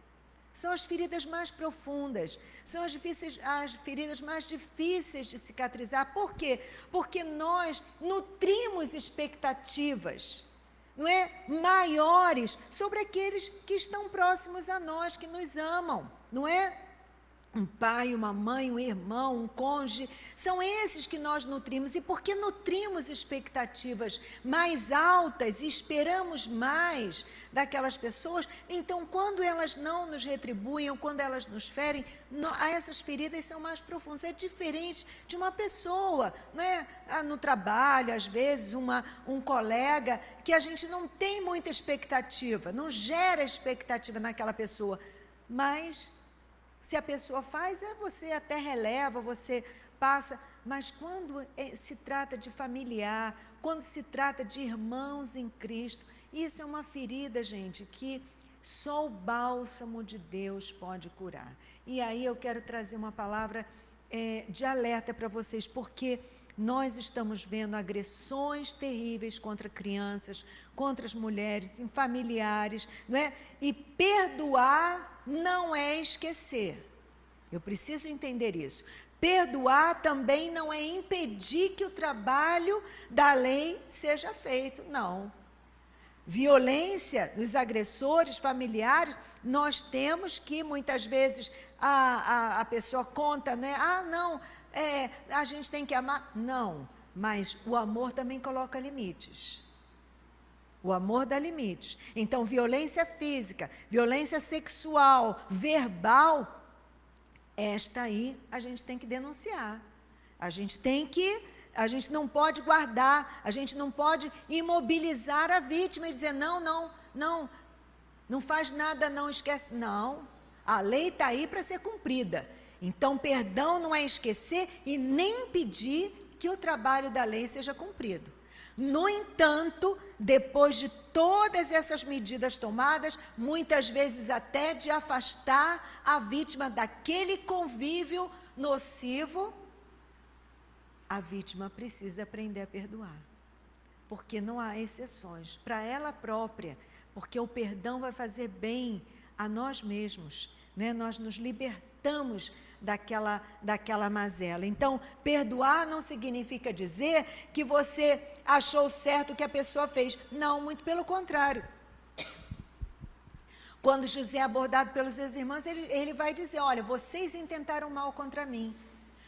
São as feridas mais profundas, são as feridas mais difíceis de cicatrizar. Por quê? Porque nós nutrimos expectativas, não é? Maiores sobre aqueles que estão próximos a nós, que nos amam, não é? Um pai, uma mãe, um irmão, um cônjuge, são esses que nós nutrimos. E porque nutrimos expectativas mais altas e esperamos mais daquelas pessoas, então quando elas não nos retribuem, ou quando elas nos ferem, essas feridas são mais profundas. É diferente de uma pessoa, não é? No trabalho, às vezes, um colega, que a gente não tem muita expectativa, não gera expectativa naquela pessoa, mas se a pessoa faz, você até releva, você passa, mas quando se trata de familiar, quando se trata de irmãos em Cristo, isso é uma ferida, gente, que só o bálsamo de Deus pode curar. E aí eu quero trazer uma palavra de alerta para vocês, porque nós estamos vendo agressões terríveis contra crianças, contra as mulheres, em familiares, não é? E perdoar não é esquecer. Eu preciso entender isso. Perdoar também não é impedir que o trabalho da lei seja feito, não. Violência dos agressores familiares, nós temos que, muitas vezes, a pessoa conta, né? Não, a gente tem que amar. Não, mas o amor também coloca limites. O amor dá limites. Então, violência física, violência sexual, verbal, esta aí a gente tem que denunciar. A gente não pode guardar, a gente não pode imobilizar a vítima e dizer, não faz nada, não esquece. Não, a lei está aí para ser cumprida. Então, perdão não é esquecer e nem impedir que o trabalho da lei seja cumprido. No entanto, depois de todas essas medidas tomadas, muitas vezes até de afastar a vítima daquele convívio nocivo, a vítima precisa aprender a perdoar. Porque não há exceções para ela própria, porque o perdão vai fazer bem a nós mesmos, né? Nós nos libertamos daquela mazela. Então, perdoar não significa dizer que você achou certo o que a pessoa fez. Não, muito pelo contrário. Quando José é abordado pelos seus irmãos, ele vai dizer, olha, vocês intentaram mal contra mim.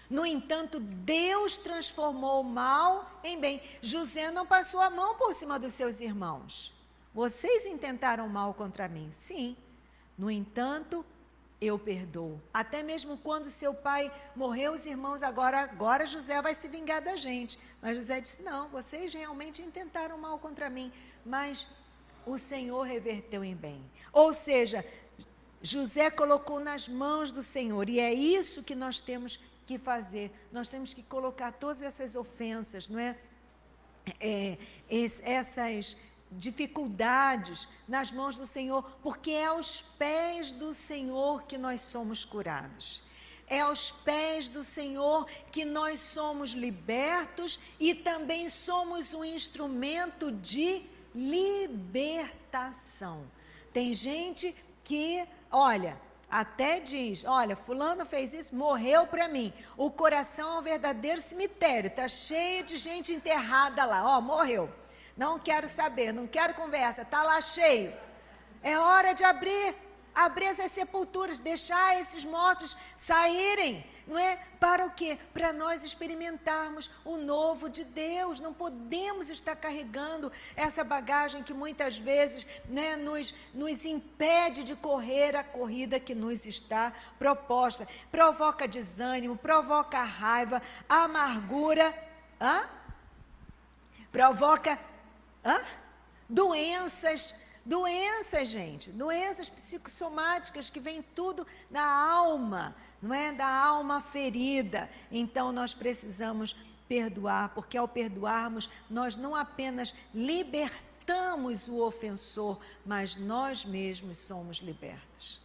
No entanto, Deus transformou o mal em bem. José não passou a mão por cima dos seus irmãos. Vocês intentaram mal contra mim, sim. No entanto, eu perdoo. Até mesmo quando seu pai morreu, os irmãos, agora José vai se vingar da gente. Mas José disse, não, vocês realmente intentaram mal contra mim, mas o Senhor reverteu em bem. Ou seja, José colocou nas mãos do Senhor, e é isso que nós temos que fazer. Nós temos que colocar todas essas ofensas, não é? Essas dificuldades nas mãos do Senhor, porque é aos pés do Senhor que nós somos curados. É aos pés do Senhor que nós somos libertos e também somos um instrumento de libertação. Tem gente que, olha, até diz, olha, fulano fez isso, morreu para mim. O coração é um verdadeiro cemitério, está cheio de gente enterrada lá, morreu. Não quero saber, não quero conversa, está lá cheio. É hora de abrir essas sepulturas, deixar esses mortos saírem, não é? Para o quê? Para nós experimentarmos o novo de Deus. Não podemos estar carregando essa bagagem que muitas vezes, né, nos impede de correr a corrida que nos está proposta. Provoca desânimo, provoca raiva, amargura, provoca doenças, gente, doenças psicossomáticas que vêm tudo da alma, não é? Da alma ferida. Então nós precisamos perdoar, porque ao perdoarmos, nós não apenas libertamos o ofensor, mas nós mesmos somos libertos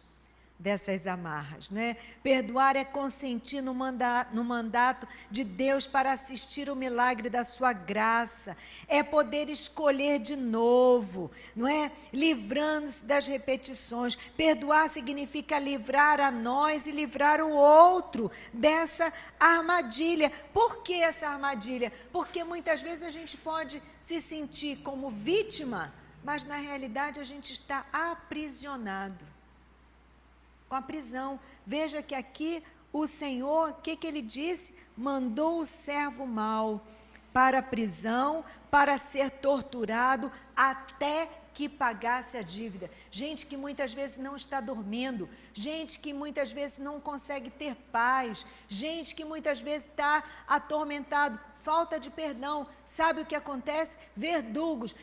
dessas amarras, né? Perdoar é consentir no mandato de Deus para assistir o milagre da sua graça, é poder escolher de novo, não é? Livrando-se das repetições. Perdoar significa livrar a nós e livrar o outro dessa armadilha. Por que essa armadilha? Porque muitas vezes a gente pode se sentir como vítima, mas na realidade a gente está aprisionado com a prisão. Veja que aqui o Senhor, o que ele disse? Mandou o servo mau para a prisão, para ser torturado até que pagasse a dívida. Gente que muitas vezes não está dormindo, gente que muitas vezes não consegue ter paz, gente que muitas vezes está atormentado, falta de perdão. Sabe o que acontece? Verdugos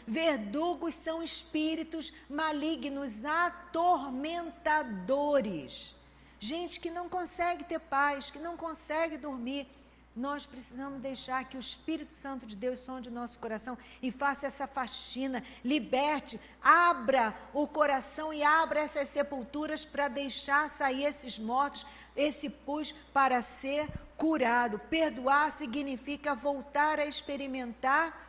são espíritos malignos, atormentadores. Gente que não consegue ter paz, que não consegue dormir. Nós precisamos deixar que o Espírito Santo de Deus sonde o nosso coração e faça essa faxina, liberte, abra o coração e abra essas sepulturas para deixar sair esses mortos, esse pus para ser curado. Perdoar significa voltar a experimentar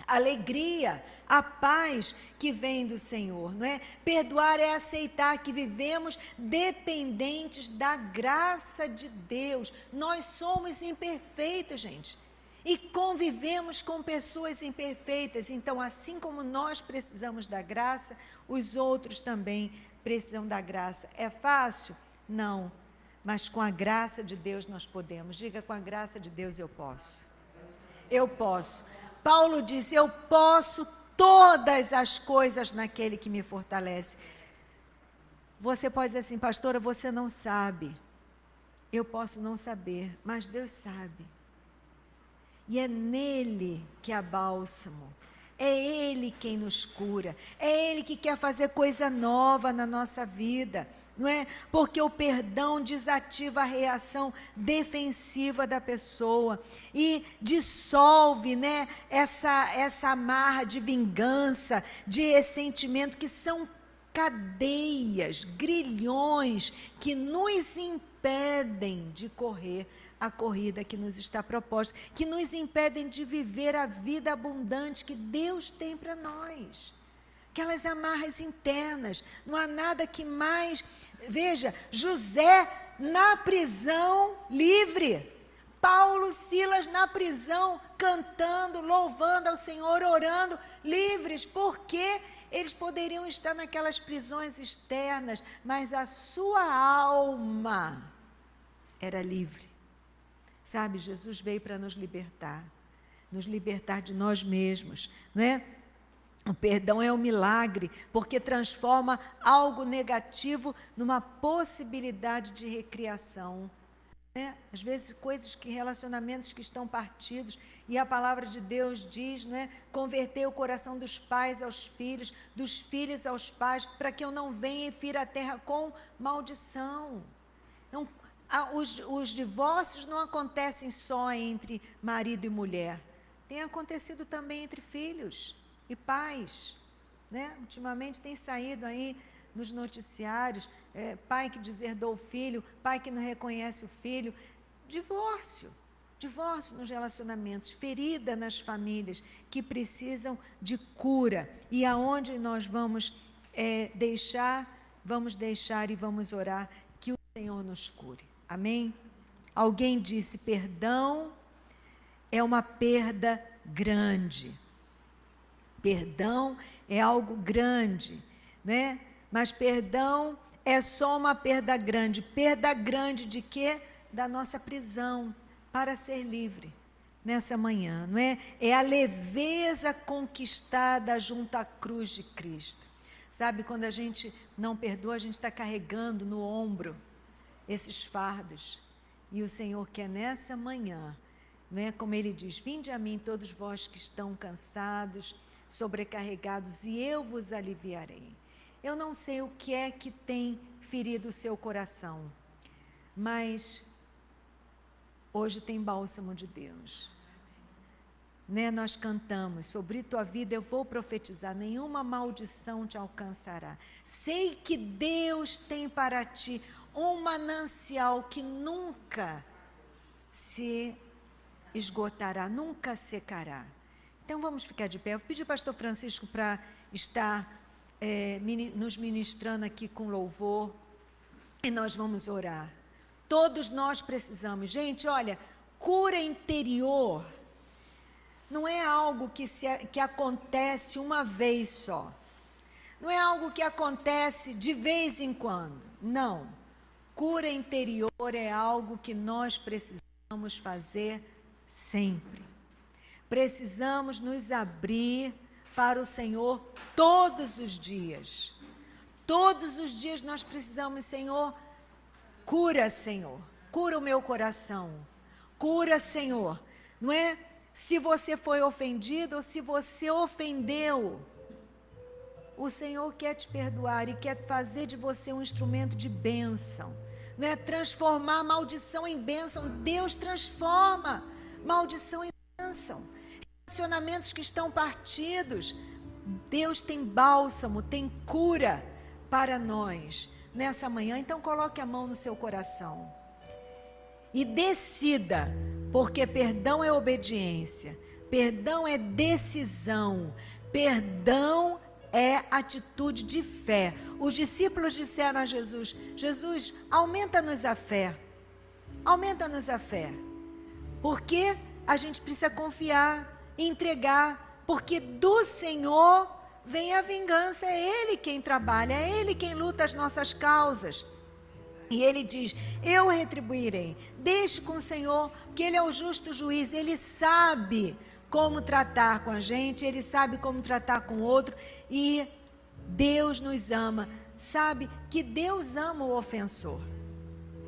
a alegria, a paz que vem do Senhor, não é? Perdoar é aceitar que vivemos dependentes da graça de Deus. Nós somos imperfeitos, gente, e convivemos com pessoas imperfeitas. Então, assim como nós precisamos da graça, os outros também precisam da graça. É fácil? Não, mas com a graça de Deus nós podemos. Diga: com a graça de Deus eu posso. Eu posso. Paulo disse: eu posso todas as coisas naquele que me fortalece. Você pode dizer assim: pastora, você não sabe. Eu posso não saber, mas Deus sabe. E é nele que há bálsamo. É Ele quem nos cura. É Ele que quer fazer coisa nova na nossa vida. Não é? Porque o perdão desativa a reação defensiva da pessoa e dissolve, né, essa amarra de vingança, de ressentimento, que são cadeias, grilhões que nos impedem de correr a corrida que nos está proposta, que nos impedem de viver a vida abundante que Deus tem para nós. Aquelas amarras internas, não há nada que mais... Veja, José na prisão livre, Paulo, Silas na prisão, cantando, louvando ao Senhor, orando, livres, porque eles poderiam estar naquelas prisões externas, mas a sua alma era livre. Sabe, Jesus veio para nos libertar de nós mesmos, não é? O perdão é um milagre, porque transforma algo negativo numa possibilidade de recriação. Às vezes, relacionamentos que estão partidos, e a palavra de Deus diz, não é? Converter o coração dos pais aos filhos, dos filhos aos pais, para que eu não venha e fira a terra com maldição. Então, os divórcios não acontecem só entre marido e mulher, tem acontecido também entre filhos e pais, né? Ultimamente tem saído aí nos noticiários, pai que deserdou o filho, pai que não reconhece o filho, divórcio nos relacionamentos, ferida nas famílias que precisam de cura, e aonde nós vamos deixar e vamos orar que o Senhor nos cure, amém? Alguém disse, perdão é uma perda grande, perdão é algo grande, né? Mas perdão é só uma perda grande de quê? Da nossa prisão, para ser livre, nessa manhã, não é? É a leveza conquistada junto à cruz de Cristo. Sabe, quando a gente não perdoa, a gente está carregando no ombro esses fardos, e o Senhor quer nessa manhã, não é? Como Ele diz, vinde a mim todos vós que estão cansados, sobrecarregados, e eu vos aliviarei. Eu não sei o que é que tem ferido o seu coração, mas hoje tem bálsamo de Deus, né? Nós cantamos, sobre tua vida eu vou profetizar, nenhuma maldição te alcançará. Sei que Deus tem para ti um manancial que nunca se esgotará, nunca secará. Então vamos ficar de pé. Eu pedi ao pastor Francisco para estar nos ministrando aqui com louvor, e nós vamos orar. Todos nós precisamos. Gente, olha, cura interior não é algo que acontece uma vez só. Não é algo que acontece de vez em quando. Não. Cura interior é algo que nós precisamos fazer sempre. Precisamos nos abrir para o Senhor todos os dias. Todos os dias nós precisamos, Senhor, cura, Senhor, cura o meu coração, cura, Senhor, não é? Se você foi ofendido ou se você ofendeu, o Senhor quer te perdoar e quer fazer de você um instrumento de bênção, não é? Transformar a maldição em bênção. Deus transforma maldição em bênção. Relacionamentos que estão partidos, Deus tem bálsamo, tem cura para nós nessa manhã. Então coloque a mão no seu coração e decida, porque perdão é obediência, perdão é decisão, perdão é atitude de fé. Os discípulos disseram a Jesus, Jesus, aumenta-nos a fé, porque a gente precisa confiar, entregar, porque do Senhor vem a vingança, é Ele quem trabalha, é Ele quem luta as nossas causas. E Ele diz, eu retribuirei, deixe com o Senhor, porque Ele é o justo juiz, Ele sabe como tratar com a gente, Ele sabe como tratar com o outro, e Deus nos ama. Sabe que Deus ama o ofensor,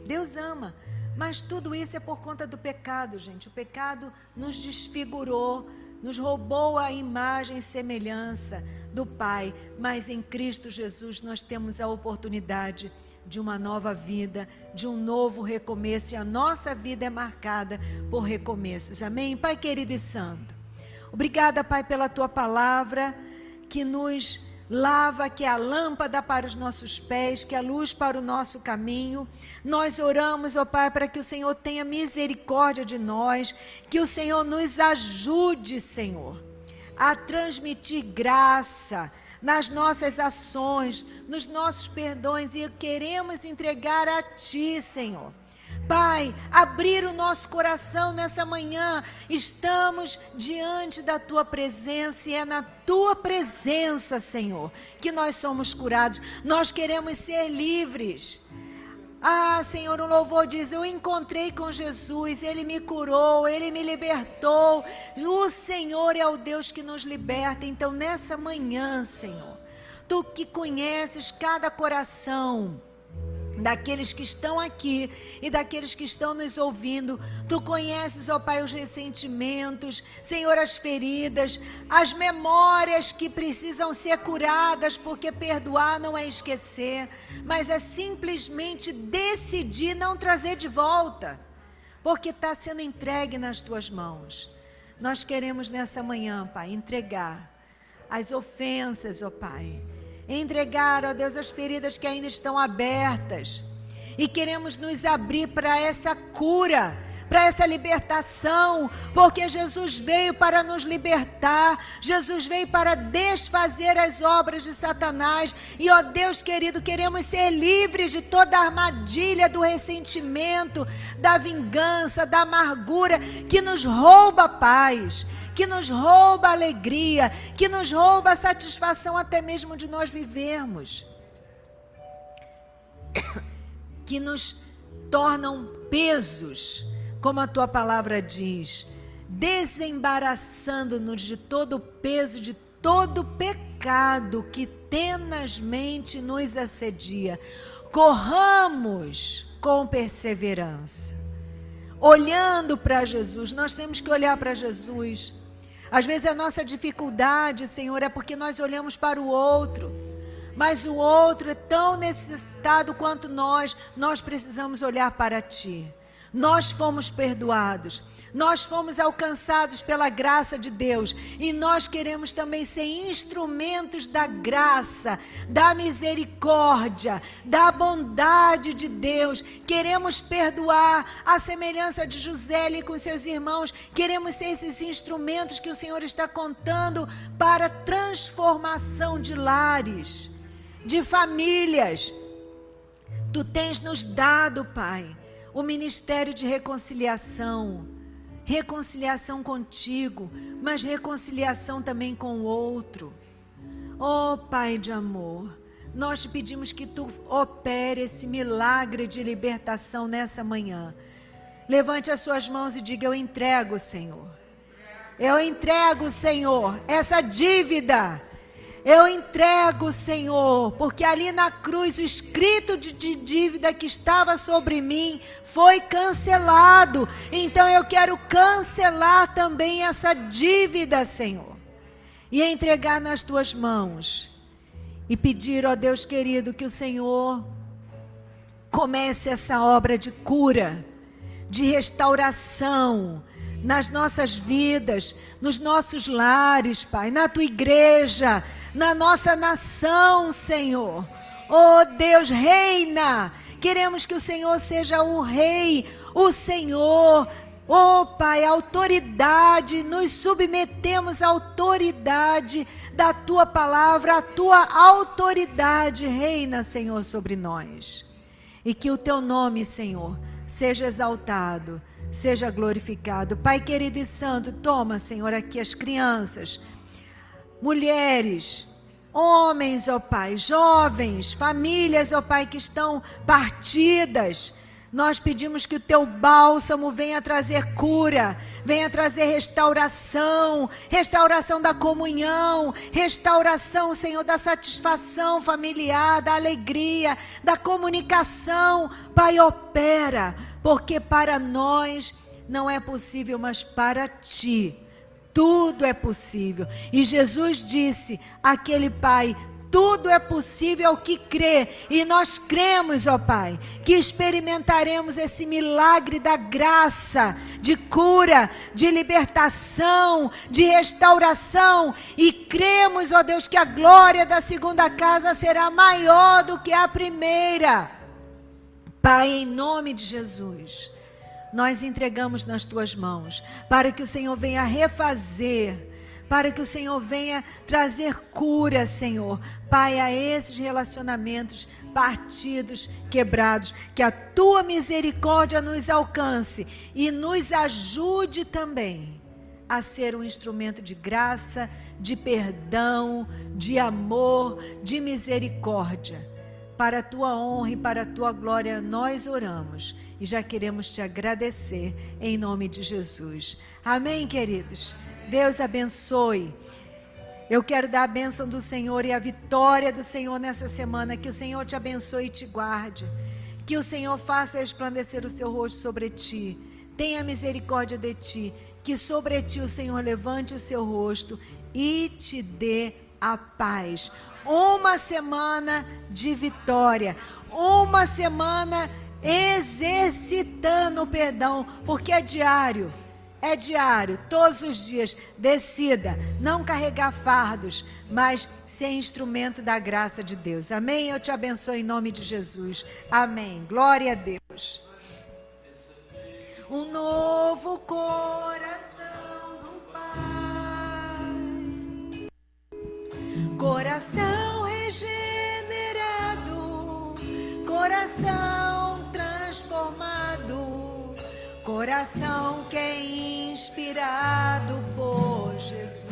Deus ama, mas tudo isso é por conta do pecado, gente. O pecado nos desfigurou, nos roubou a imagem e semelhança do Pai, mas em Cristo Jesus nós temos a oportunidade de uma nova vida, de um novo recomeço, e a nossa vida é marcada por recomeços, amém? Pai querido e santo, obrigada, Pai, pela Tua palavra, que nos lava, que é a lâmpada para os nossos pés, que é a luz para o nosso caminho. Nós oramos, ó Pai, para que o Senhor tenha misericórdia de nós, que o Senhor nos ajude, Senhor, a transmitir graça nas nossas ações, nos nossos perdões, e queremos entregar a Ti, Senhor. Pai, abrir o nosso coração nessa manhã, estamos diante da Tua presença, e é na Tua presença, Senhor, que nós somos curados. Nós queremos ser livres. Ah, Senhor, o louvor diz, eu encontrei com Jesus, Ele me curou, Ele me libertou. O Senhor é o Deus que nos liberta. Então nessa manhã, Senhor, Tu que conheces cada coração daqueles que estão aqui e daqueles que estão nos ouvindo, Tu conheces, ó Pai, os ressentimentos, Senhor, as feridas, as memórias que precisam ser curadas, porque perdoar não é esquecer, mas é simplesmente decidir não trazer de volta, porque está sendo entregue nas Tuas mãos. Nós queremos nessa manhã, Pai, entregar as ofensas, ó Pai. Entregar, ó Deus, as feridas que ainda estão abertas. E queremos nos abrir para essa cura, para essa libertação, porque Jesus veio para nos libertar, Jesus veio para desfazer as obras de Satanás, e ó Deus querido, queremos ser livres de toda a armadilha do ressentimento, da vingança, da amargura, que nos rouba a paz, que nos rouba a alegria, que nos rouba a satisfação até mesmo de nós vivermos, que nos tornam pesos, como a tua palavra diz, desembaraçando-nos de todo o peso, de todo o pecado que tenazmente nos assedia. Corramos com perseverança, olhando para Jesus. Nós temos que olhar para Jesus. Às vezes a nossa dificuldade, Senhor, é porque nós olhamos para o outro, mas o outro é tão necessitado quanto nós precisamos olhar para Ti. Nós fomos perdoados, nós fomos alcançados pela graça de Deus, e nós queremos também ser instrumentos da graça, da misericórdia, da bondade de Deus. Queremos perdoar à semelhança de José com seus irmãos, queremos ser esses instrumentos que o Senhor está contando para transformação de lares, de famílias. Tu tens nos dado, Pai, o ministério de reconciliação, reconciliação contigo, mas reconciliação também com o outro. Oh Pai de amor, nós te pedimos que Tu opere esse milagre de libertação nessa manhã. Levante as suas mãos e diga: eu entrego, Senhor. Eu entrego, Senhor, essa dívida. Eu entrego, Senhor, porque ali na cruz o escrito de dívida que estava sobre mim foi cancelado. Então eu quero cancelar também essa dívida, Senhor, e entregar nas Tuas mãos. E pedir, ó Deus querido, que o Senhor comece essa obra de cura, de restauração, nas nossas vidas, nos nossos lares, Pai, na Tua igreja, na nossa nação, Senhor. Oh Deus, reina. Queremos que o Senhor seja o Rei, o Senhor. Oh Pai, autoridade, nos submetemos à autoridade da Tua palavra, a Tua autoridade reina, Senhor, sobre nós. E que o Teu nome, Senhor, seja exaltado, seja glorificado. Pai querido e santo, toma, Senhor, aqui as crianças, mulheres, homens, ó Pai, jovens, famílias, ó Pai, que estão partidas. Nós pedimos que o Teu bálsamo venha trazer cura, venha trazer restauração, restauração da comunhão, restauração, Senhor, da satisfação familiar, da alegria, da comunicação. Pai, opera, porque para nós não é possível, mas para Ti tudo é possível. E Jesus disse, aquele Pai, tudo é possível ao que crê. E nós cremos, ó Pai, que experimentaremos esse milagre da graça, de cura, de libertação, de restauração. E cremos, ó Deus, que a glória da segunda casa será maior do que a primeira. Pai, em nome de Jesus, nós entregamos nas Tuas mãos, para que o Senhor venha refazer, para que o Senhor venha trazer cura, Senhor, Pai, a esses relacionamentos partidos, quebrados, que a Tua misericórdia nos alcance e nos ajude também a ser um instrumento de graça, de perdão, de amor, de misericórdia. Para a Tua honra e para a Tua glória nós oramos e já queremos Te agradecer em nome de Jesus. Amém, queridos? Deus abençoe. Eu quero dar a bênção do Senhor e a vitória do Senhor nessa semana. Que o Senhor te abençoe e te guarde. Que o Senhor faça resplandecer o seu rosto sobre ti. Tenha misericórdia de ti. Que sobre ti o Senhor levante o seu rosto e te dê a paz. Uma semana de vitória. Uma semana exercitando o perdão, porque é diário. é diário, todos os dias. Decida não carregar fardos, mas ser instrumento da graça de Deus. Amém? Eu te abençoo em nome de Jesus. Amém. Glória a Deus. Um novo coração do Pai, coração regenerado, coração transformado, coração que é inspirado por Jesus.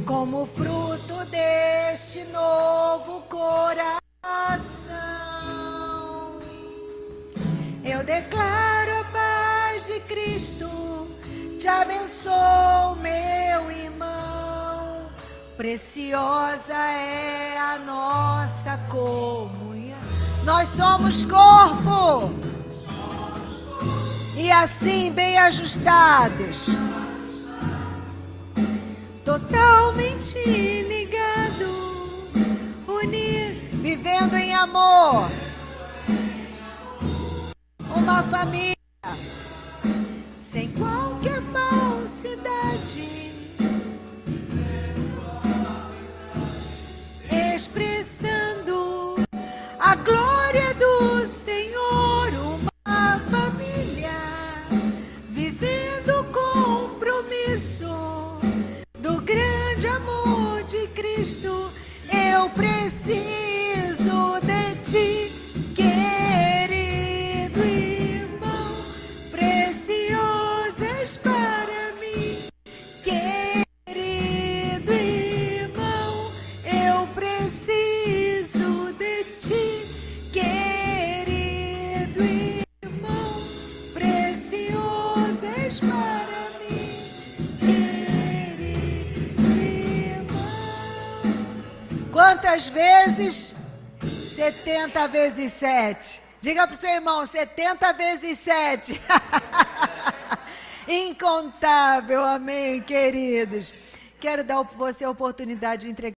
Como fruto deste novo coração, eu declaro a paz de Cristo, te abençoo, meu irmão. Preciosa é a nossa comunhão. Nós somos corpo, e assim bem ajustados, totalmente ligado, unido, vivendo em amor. Uma família sem qualquer falsidade, expressando a glória do Senhor. Uma família vivendo o compromisso do grande amor de Cristo. Eu preciso de ti, querido irmão, precioso és para mim, querido irmão, eu preciso de ti, querido irmão, precioso és para mim, querido irmão. Quantas vezes? 70 vezes 7. Diga para o seu irmão, 70 vezes 7. Incontável, amém, queridos. Quero dar a você a oportunidade de entregar